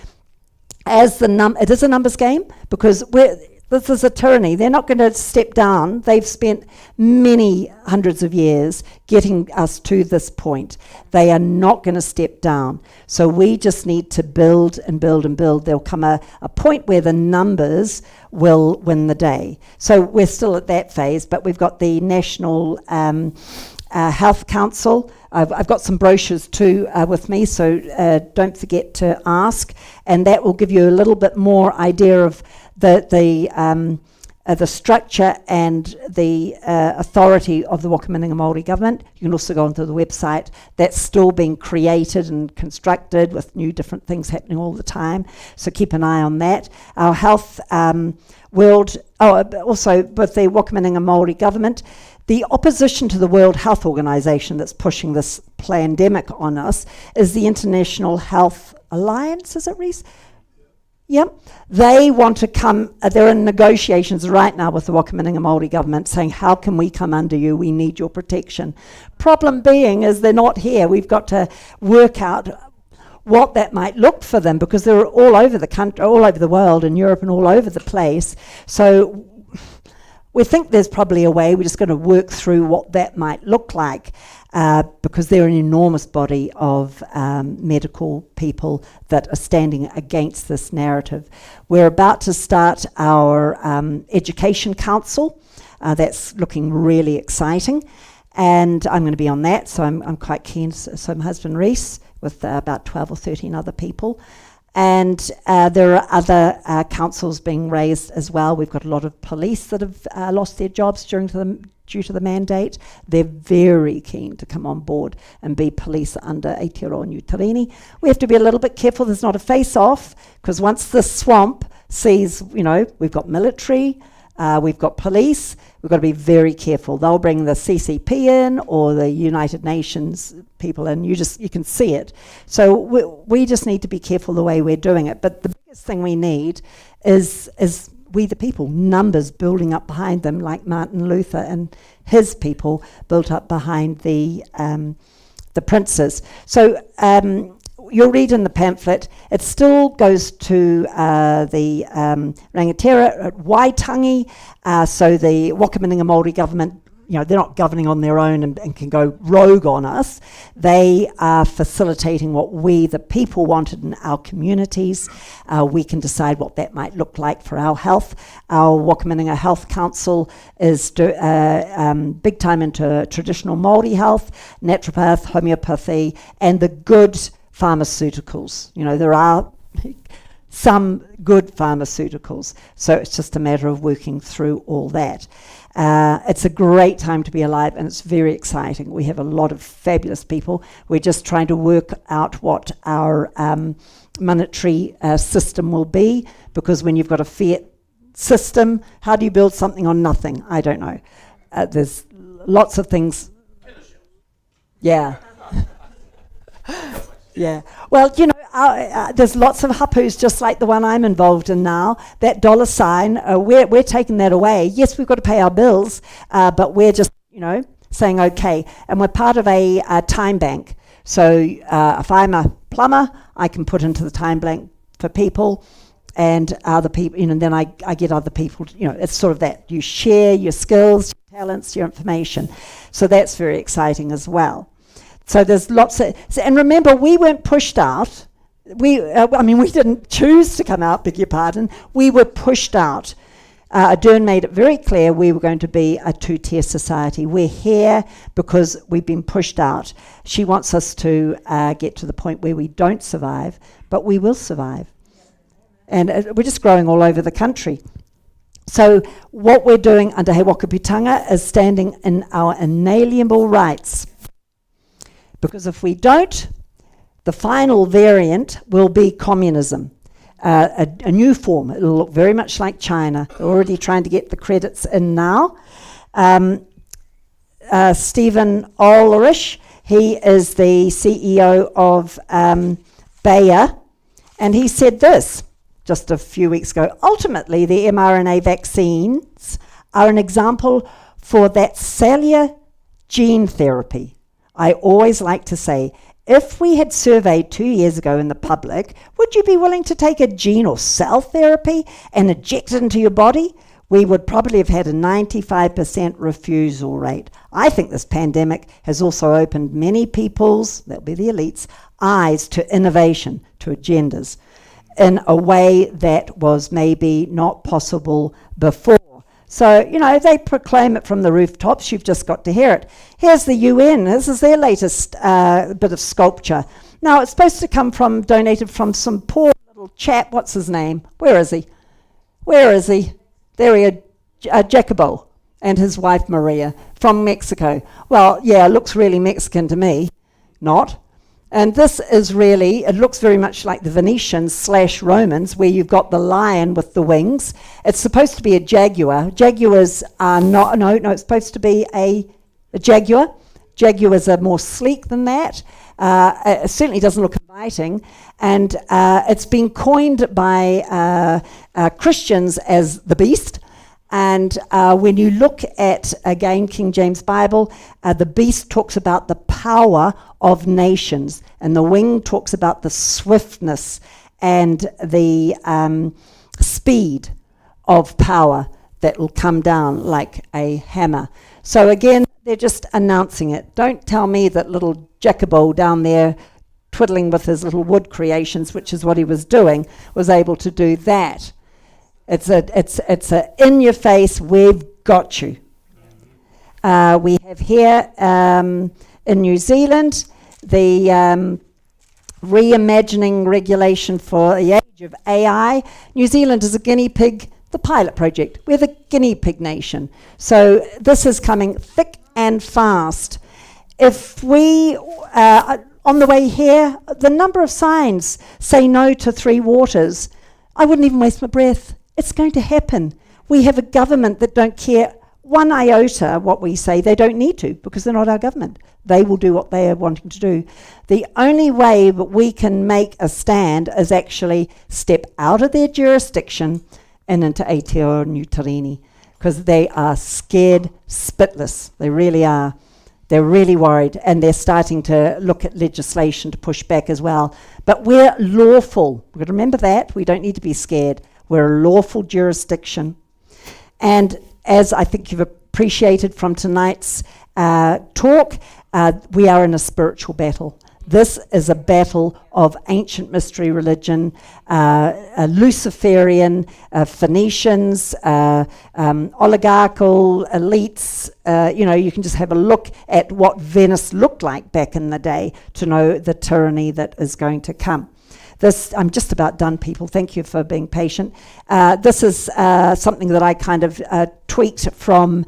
It is a numbers game, because this is a tyranny. They're not going to step down. They've spent many hundreds of years getting us to this point. They are not going to step down. So we just need to build and build and build. There'll come a point where the numbers will win the day. So we're still at that phase, but we've got the national Health Council. I've got some brochures too with me, so don't forget to ask, and that will give you a little bit more idea of the structure and the authority of the Wakamininga Maori government. You can also go onto the website. That's still being created and constructed with new different things happening all the time. So keep an eye on that. Our health also with the Wakamininga Maori government, the opposition to the World Health Organization that's pushing this pandemic on us is the International Health Alliance, is it, Reese? Yep. They want to come, they're in negotiations right now with the Wakamininga Māori government saying, how can we come under you? We need your protection. Problem being is they're not here. We've got to work out what that might look for them, because they're all over the country, all over the world, in Europe and all over the place. So we think there's probably a way. We're just going to work through what that might look like, because they're an enormous body of medical people that are standing against this narrative. We're about to start our education council. That's looking really exciting, and I'm going to be on that, so I'm quite keen. So my husband Reese, with about 12 or 13 other people. And there are other councils being raised as well. We've got a lot of police that have lost their jobs due to the mandate. They're very keen to come on board and be police under Aotearoa New Tarini. We have to be a little bit careful there's not a face-off, because once the swamp sees, we've got military, we've got police, we've got to be very careful. They'll bring the CCP in or the United Nations people in. You can see it. So we just need to be careful the way we're doing it. But the biggest thing we need is we the people, numbers building up behind them, like Martin Luther and his people built up behind the princes. So you'll read in the pamphlet, it still goes to the rangatira at Waitangi, so the Wakamininga Māori government, they're not governing on their own and can go rogue on us. They are facilitating what we, the people, wanted in our communities. We can decide what that might look like for our health. Our Wakamininga Health Council is big time into traditional Māori health, naturopath, homeopathy, and the good pharmaceuticals. There are some good pharmaceuticals, so it's just a matter of working through all that. It's a great time to be alive, and it's very exciting. We have a lot of fabulous people. We're just trying to work out what our monetary system will be, because when you've got a fiat system, how do you build something on nothing? I don't know. There's lots of things. Yeah. Yeah. Well, there's lots of hapus just like the one I'm involved in now. That dollar sign, we're taking that away. Yes, we've got to pay our bills, but we're just, saying okay. And we're part of a time bank. So if I'm a plumber, I can put into the time bank for people, and other people, and then I get other people. It's sort of that. You share your skills, your talents, your information. So that's very exciting as well. So there's lots of, and remember, we weren't pushed out. We didn't choose to come out, beg your pardon. We were pushed out. Ardern made it very clear we were going to be a two-tier society. We're here because we've been pushed out. She wants us to get to the point where we don't survive, but we will survive. And we're just growing all over the country. So what we're doing under He Wakaputanga is standing in our inalienable rights. Because if we don't, the final variant will be communism, a new form. It'll look very much like China. They're already trying to get the credits in now. Stephen Ulrich, he is the CEO of Bayer, and he said this just a few weeks ago. Ultimately, the mRNA vaccines are an example for that cellular gene therapy. I always like to say, if we had surveyed 2 years ago in the public, would you be willing to take a gene or cell therapy and inject it into your body? We would probably have had a 95% refusal rate. I think this pandemic has also opened many people's, that'll be the elites, eyes to innovation, to agendas, in a way that was maybe not possible before. So, they proclaim it from the rooftops. You've just got to hear it. Here's the UN. This is their latest bit of sculpture. Now, it's supposed to come donated from some poor little chap. What's his name? Where is he? There he is. Jacobo and his wife Maria from Mexico. Well, yeah, it looks really Mexican to me. Not. And this is really, it looks very much like the Venetians / Romans, where you've got the lion with the wings. It's supposed to be a jaguar. Jaguars are not, no, it's supposed to be a jaguar. Jaguars are more sleek than that. It certainly doesn't look inviting. And it's been coined by Christians as the beast. And when you look at, again, King James Bible, the beast talks about the power of nations, and the wing talks about the swiftness and the speed of power that will come down like a hammer. So again, they're just announcing it. Don't tell me that little Jacobo down there twiddling with his little wood creations, which is what he was doing, was able to do that. It's a in your face, we've got you. We have here in New Zealand the reimagining regulation for the age of AI. New Zealand is a guinea pig, the pilot project. We're the guinea pig nation. So this is coming thick and fast. If we, on the way here, the number of signs say no to 3 waters, I wouldn't even waste my breath. It's going to happen. We have a government that don't care one iota what we say. They don't need to, because they're not our government. They will do what they are wanting to do. The only way that we can make a stand is actually step out of their jurisdiction and into Aotearoa New Zealand, because they are scared spitless. They really are. They're really worried, and they're starting to look at legislation to push back as well. But we're lawful. We've got to remember that. We don't need to be scared. We're a lawful jurisdiction. And as I think you've appreciated from tonight's talk, we are in a spiritual battle. This is a battle of ancient mystery religion, Luciferian, Phoenicians, oligarchical elites. You can just have a look at what Venice looked like back in the day to know the tyranny that is going to come. I'm just about done, people. Thank you for being patient. This is something that I kind of tweaked from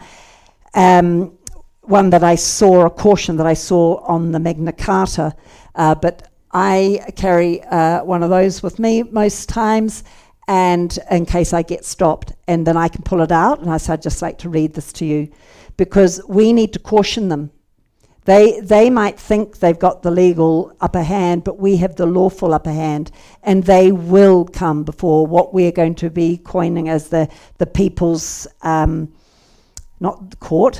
one that I saw, a caution that I saw on the Magna Carta, but I carry one of those with me most times, and in case I get stopped, and then I can pull it out, and I'd just like to read this to you, because we need to caution them. They might think they've got the legal upper hand, but we have the lawful upper hand, and they will come before what we're going to be coining as the people's, not the court,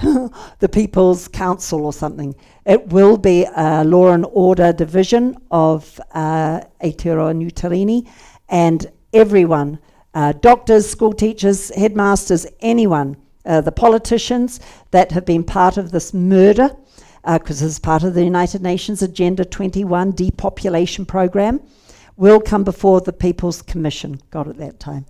the People's Council or something. It will be a law and order division of Aotearoa New Zealand, and everyone, doctors, school teachers, headmasters, anyone, the politicians that have been part of this murder, because it's part of the United Nations Agenda 21 depopulation program, will come before the People's Commission, God, at that time.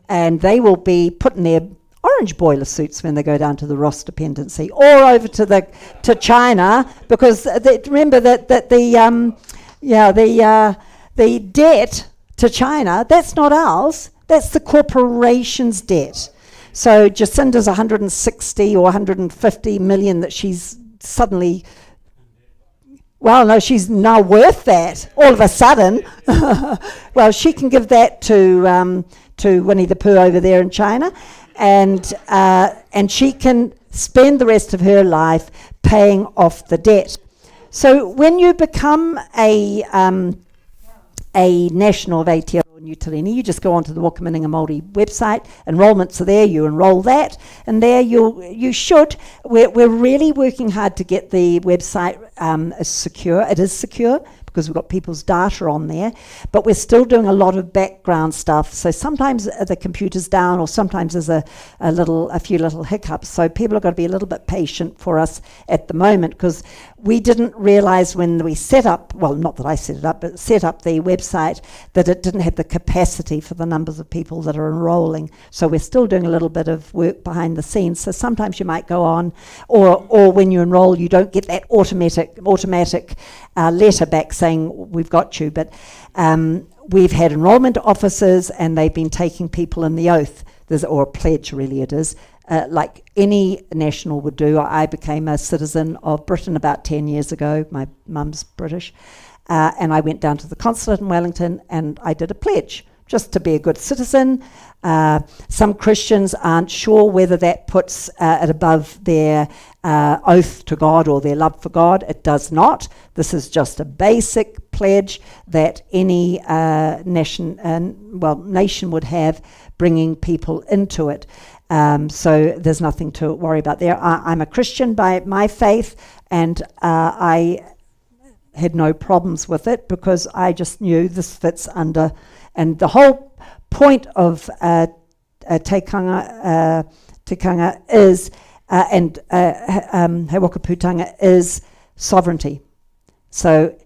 And they will be put in their orange boiler suits when they go down to the Ross dependency, or over to China, because remember that the debt to China, that's not ours, that's the corporation's debt. So Jacinda's 160 or 150 million that she's suddenly, well, no, she's now worth that all of a sudden. Well, she can give that to Winnie the Pooh over there in China, and she can spend the rest of her life paying off the debt. So when you become a national of Aotearoa New Zealand, you just go onto the Wakamininga Māori website, enrolments are there, you enrol that, and there you should. We're really working hard to get the website secure. It is secure, because because we've got people's data on there, but we're still doing a lot of background stuff. So sometimes the computer's down, or sometimes there's a few little hiccups. So people have got to be a little bit patient for us at the moment, because we didn't realize when we set up, well, not that I set it up, but set up the website, that it didn't have the capacity for the numbers of people that are enrolling. So we're still doing a little bit of work behind the scenes. So sometimes you might go on, or when you enroll, you don't get that automatic letter back saying we've got you. But we've had enrolment officers, and they've been taking people in the oath, or a pledge really it is, like any national would do. I became a citizen of Britain about 10 years ago. My mum's British. And I went down to the consulate in Wellington, and I did a pledge just to be a good citizen. Some Christians aren't sure whether that puts it above their oath to God or their love for God. It does not. This is just a basic pledge that any nation would have, bringing people into it. So there's nothing to worry about there. I'm a Christian by my faith, and I had no problems with it, because I just knew this fits under, and the whole point of tikanga is, and Wakaputanga is sovereignty. So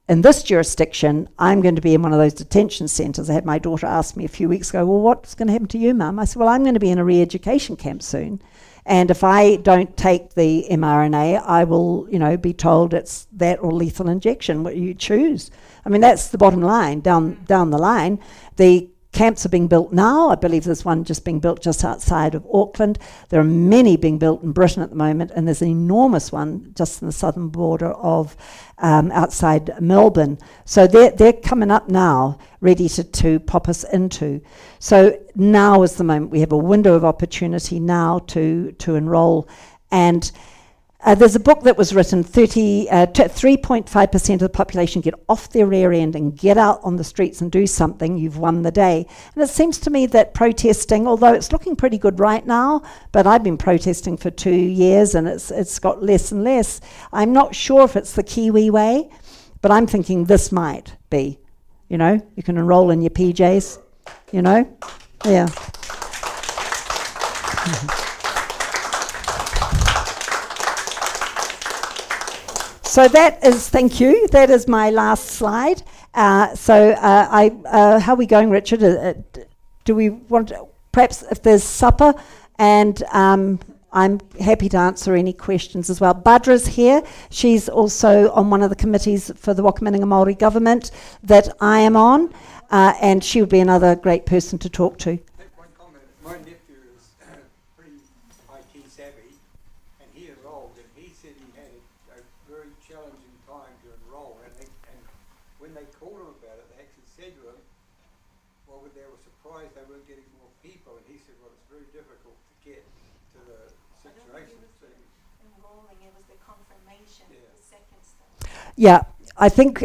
in this jurisdiction, I'm going to be in one of those detention centres. I had my daughter ask me a few weeks ago, well, what's going to happen to you, Mum? I said, well, I'm going to be in a re-education camp soon. And if I don't take the mRNA, I will, be told it's that or lethal injection, what you choose. I mean, that's the bottom line, down the line. The camps are being built now. I believe there's one just being built just outside of Auckland. There are many being built in Britain at the moment, and there's an enormous one just in the southern border of outside Melbourne. So they're coming up now, ready to pop us into. So now is the moment. We have a window of opportunity now to enrol. And there's a book that was written, 3.5% of the population get off their rear end and get out on the streets and do something, you've won the day. And it seems to me that protesting, although it's looking pretty good right now, but I've been protesting for 2 years and it's got less and less. I'm not sure if it's the Kiwi way, but I'm thinking this might be. You can enroll in your PJs, yeah. So that is, thank you, that is my last slide. How are we going, Richard? Do we want, perhaps if there's supper, and I'm happy to answer any questions as well. Badra's here. She's also on one of the committees for the Wakamininga Maori government that I am on, and she would be another great person to talk to. One comment. My nephew is pretty IT savvy, and he enrolled, and he said he had a very challenging time to enroll, and when they called him about it, they actually said to him, well, they were surprised they weren't getting more people, and he said, well, it's very difficult to get to the situation. Enrolling, it was the confirmation, Yeah. the second step. Yeah, I think,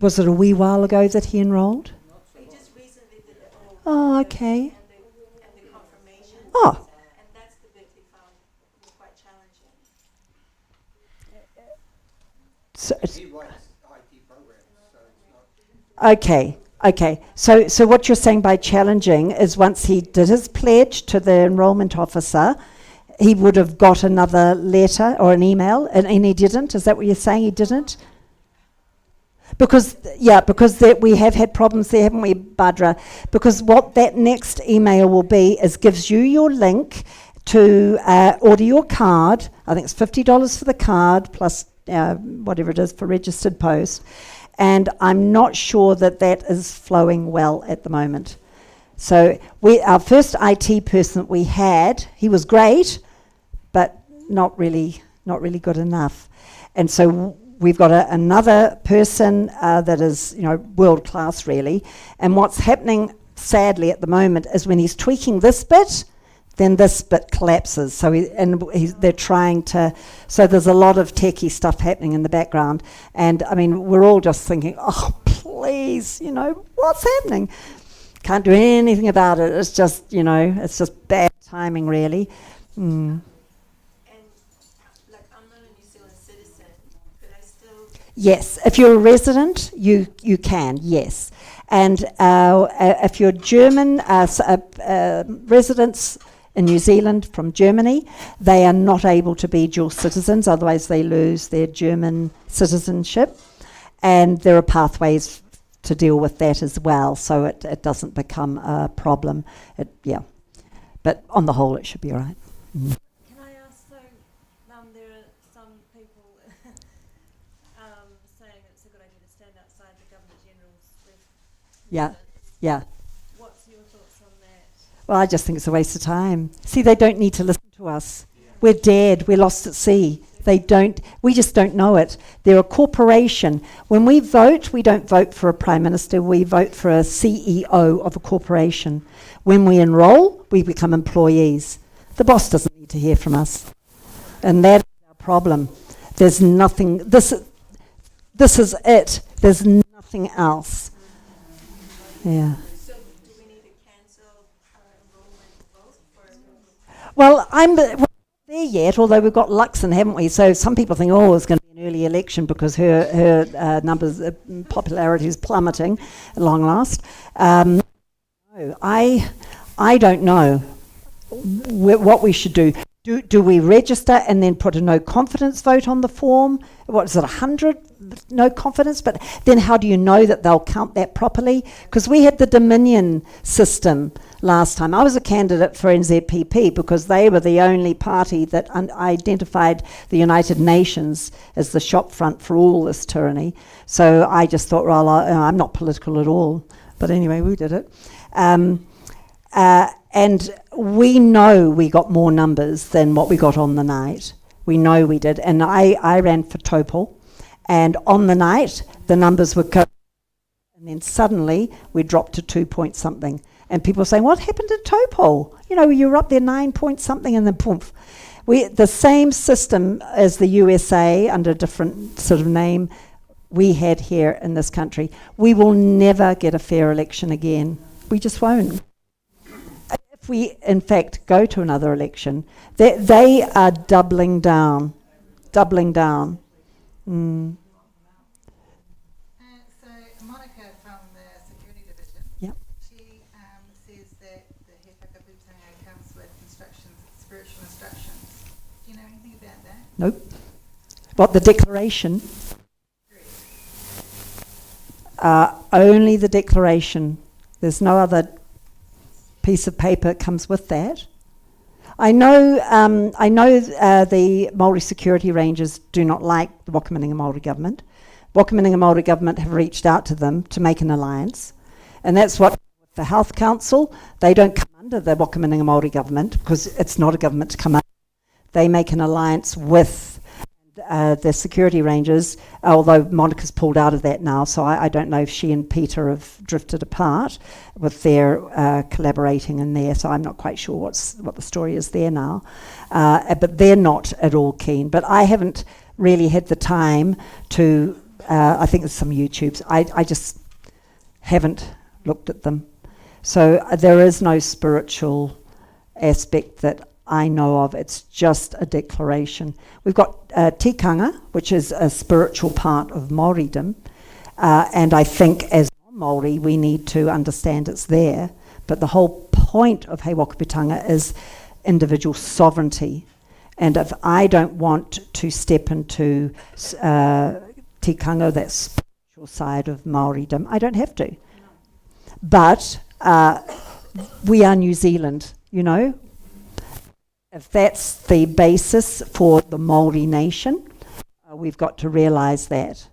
was it a wee while ago that he enrolled? We just recently did the Oh, okay. and the confirmation. Oh. And that's the bit we found was quite challenging. So, He writes IT programs, so it's not... Okay. So what you're saying by challenging is once he did his pledge to the enrolment officer, he would have got another letter or an email, and he didn't? Is that what you're saying? He didn't? Because we have had problems there, haven't we, Badra? Because what that next email will be is gives you your link to order your card. I think it's $50 for the card plus whatever it is for registered post. And I'm not sure that is flowing well at the moment. So our first IT person that we had, he was great, but not really good enough. And so we've got another person that is, world class really. And what's happening sadly at the moment is when he's tweaking this bit, then this bit collapses. So they're trying to. So there's a lot of techie stuff happening in the background. And I mean, we're all just thinking, oh please, what's happening? Can't do anything about it. It's just, it's just bad timing really. And like I'm not a New Zealand citizen, but I still Yes, if you're a resident, you can, yes. And if you're German residents in New Zealand from Germany, they are not able to be dual citizens, otherwise they lose their German citizenship. And there are pathways to deal with that as well, so it doesn't become a problem. But on the whole, it should be all right. Can I ask, so there are some people saying it's a good idea to stand outside the Governor General's Yeah, yeah. What's your thoughts on that? Well, I just think it's a waste of time. See, they don't need to listen to us. We're dead. We're lost at sea. We just don't know it. They're a corporation. When we vote, we don't vote for a prime minister. We vote for a CEO of a corporation. When we enroll, we become employees. The boss doesn't need to hear from us. And that's our problem. There's nothing, this is it. There's nothing else. Yeah. So do we need to cancel enrollment vote? Well, I'm not there yet, although we've got Luxon, haven't we? So some people think, oh, it's going to be an early election because her numbers, popularity is plummeting at long last. No, I don't know what we should do. Do we register and then put a no confidence vote on the form? What is it, 100 no confidence? But then how do you know that they'll count that properly? Because we had the Dominion system last time. I was a candidate for NZPP because they were the only party that identified the United Nations as the shop front for all this tyranny. So I just thought, well, I'm not political at all. But anyway, we did it. And we know we got more numbers than what we got on the night. We know we did. And I ran for Topol. And on the night, the numbers were and then suddenly we dropped to 2 point something. And people were saying, what happened to Topol? You know, you were up there 9 point something and then poof. The same system as the USA under a different sort of name we had here in this country. We will never get a fair election again. We just won't. If we, in fact, go to another election, they are doubling down. Doubling down. Mm. So Monica from the Security Division, Yep. she says that the He Wakaputanga comes with instructions, spiritual instructions. Do you know anything about that? Nope. What, the declaration? Only the declaration. There's no other piece of paper that comes with that. I know the Maori security rangers do not like the Wakamininga Maori government. Wakamininga Maori government have reached out to them to make an alliance. And that's what the Health Council, they don't come under the Wakamininga Maori government because it's not a government to come under. They make an alliance with the security rangers, although Monica's pulled out of that now, so I don't know if she and Peter have drifted apart with their collaborating in there, so I'm not quite sure what the story is there now. But they're not at all keen. But I haven't really had the time to, I think there's some YouTubes, I just haven't looked at them. So there is no spiritual aspect that I know of. It's just a declaration. We've got tikanga, which is a spiritual part of Māoridom, and I think as Māori we need to understand it's there, but the whole point of He Wakaputanga is individual sovereignty, and if I don't want to step into tikanga, that spiritual side of Māoridom, I don't have to. But we are New Zealand, you know. If that's the basis for the Maori nation, we've got to realise that.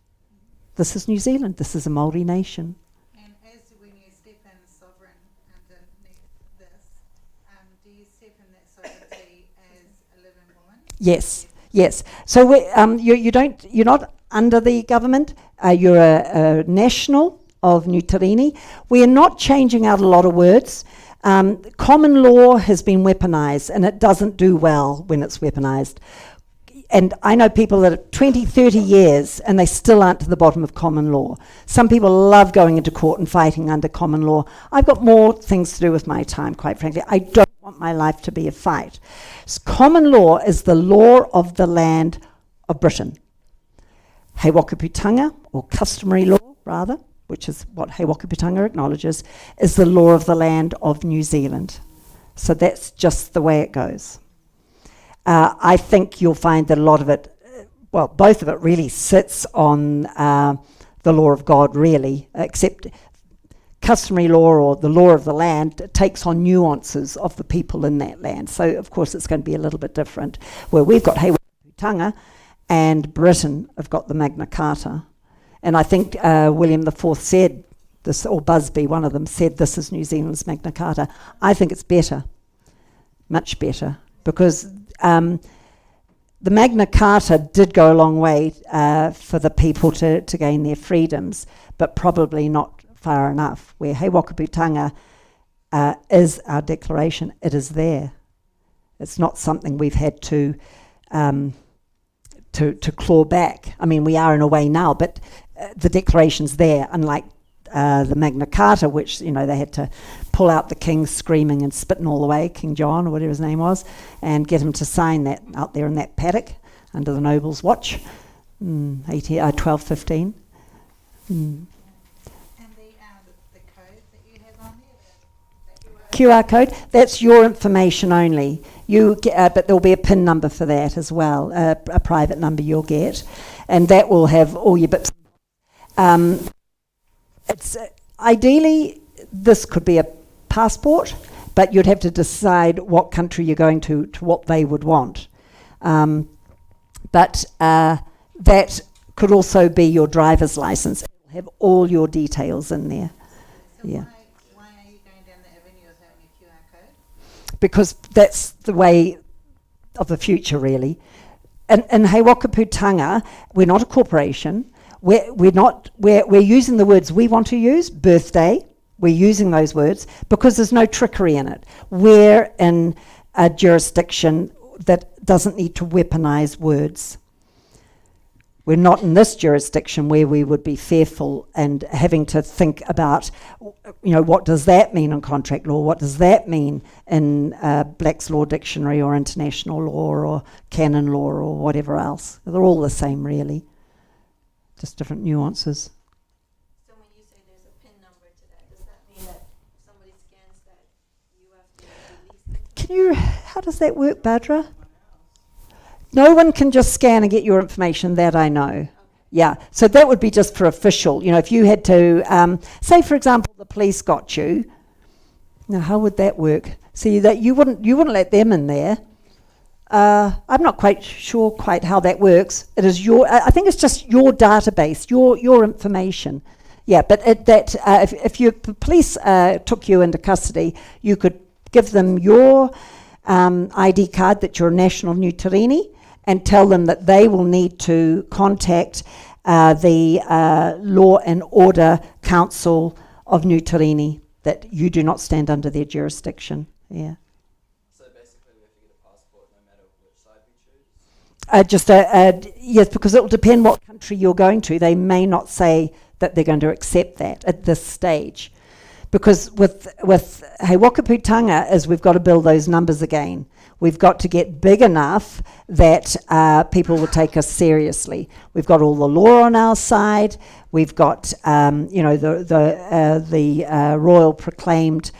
This is New Zealand, this is a Maori nation. And as when you step in sovereign underneath this, do you step in that sovereignty as a living woman? Yes, yes. So you're not under the government, you're a national of New Tarini. We are not changing out a lot of words. Common law has been weaponised, and it doesn't do well when it's weaponised. And I know people that are 20, 30 years, and they still aren't to the bottom of common law. Some people love going into court and fighting under common law. I've got more things to do with my time, quite frankly. I don't want my life to be a fight. Common law is the law of the land of Britain. He Wakaputanga, or Customary Law, rather, which is what He Wakaputanga acknowledges, is the law of the land of New Zealand. So that's just the way it goes. I think you'll find that a lot of it, well, both of it really sits on the law of God, really, except customary law or the law of the land takes on nuances of the people in that land. So, of course, it's going to be a little bit different. Where we've got He Wakaputanga and Britain have got the Magna Carta. And I think William IV said this, or Busby, one of them, said this is New Zealand's Magna Carta. I think it's better, much better, because the Magna Carta did go a long way for the people to gain their freedoms, but probably not far enough. Where He Wakaputanga is our declaration, it is there. It's not something we've had to claw back. I mean, we are in a way now, but the declaration's there, unlike the Magna Carta, which, you know, they had to pull out the king screaming and spitting all the way, King John, or whatever his name was, and get him to sign that out there in that paddock under the noble's watch, 1215. And the code that you have on there, QR code, that's your information only. You get, but there'll be a PIN number for that as well, a private number you'll get, and that will have all your bits. It's ideally this could be a passport, but you'd have to decide what country you're going to what they would want. But that could also be your driver's license. It'll have all your details in there. so Yeah. why are you going down the avenue of having a QR code? Because that's the way of the future, really. And in He Wakaputanga, we're not a corporation. We're using the words we want to use, birthday. We're using those words because there's no trickery in it. We're in a jurisdiction that doesn't need to weaponize words. We're not in this jurisdiction where we would be fearful and having to think about, you know, what does that mean in contract law? What does that mean in Black's Law Dictionary or international law or canon law or whatever else? They're all the same, really. Just different nuances. So when you say there's a PIN number to that, does that mean that somebody scans that you have to release them? How does that work, Badra? No one can just scan and get your information, that I know. Yeah, so that would be just for official. You know, if you had to, say for example, the police got you. Now, how would that work? See, that you wouldn't let them in there. I'm not quite sure how that works. It is I think it's just your database, your information. Yeah, but if the police took you into custody, you could give them your ID card that you're a national of New Tirini and tell them that they will need to contact the Law and Order Council of New Tirini, that you do not stand under their jurisdiction. Yeah. So basically we have to get a passport no matter which side we choose? Yes, because it will depend what country you're going to. They may not say that they're going to accept that at this stage. Because with He Wakaputanga is we've got to build those numbers again. We've got to get big enough that people will take us seriously. We've got all the law on our side. We've got the royal proclaimed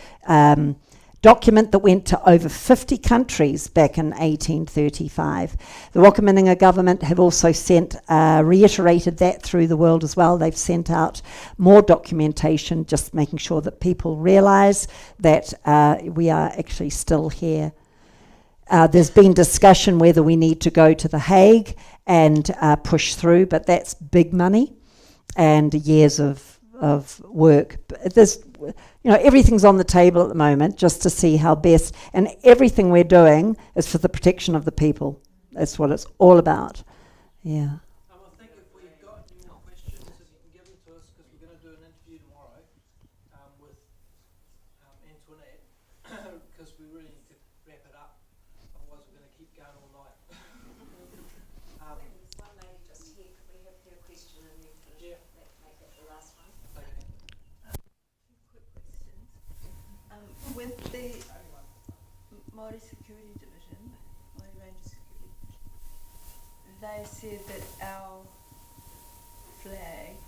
document that went to over 50 countries back in 1835. The Wakamininga government have also reiterated that through the world as well. They've sent out more documentation, just making sure that people realise that we are actually still here. There's been discussion whether we need to go to The Hague and push through, but that's big money and years of work. But there's, everything's on the table at the moment just to see how best, and everything we're doing is for the protection of the people. That's what it's all about. Yeah. I think if we've got any more questions, if you can give them to us, because we're going to do an interview tomorrow with Antoinette, because we really need to wrap it up. Otherwise, we're going to keep going all night. There's one lady just here. Could we have her question and then finish it? Make it the last one. Okay. Quick questions. With the Maori Security Division, Maori Ranger Security Division, they said that our flag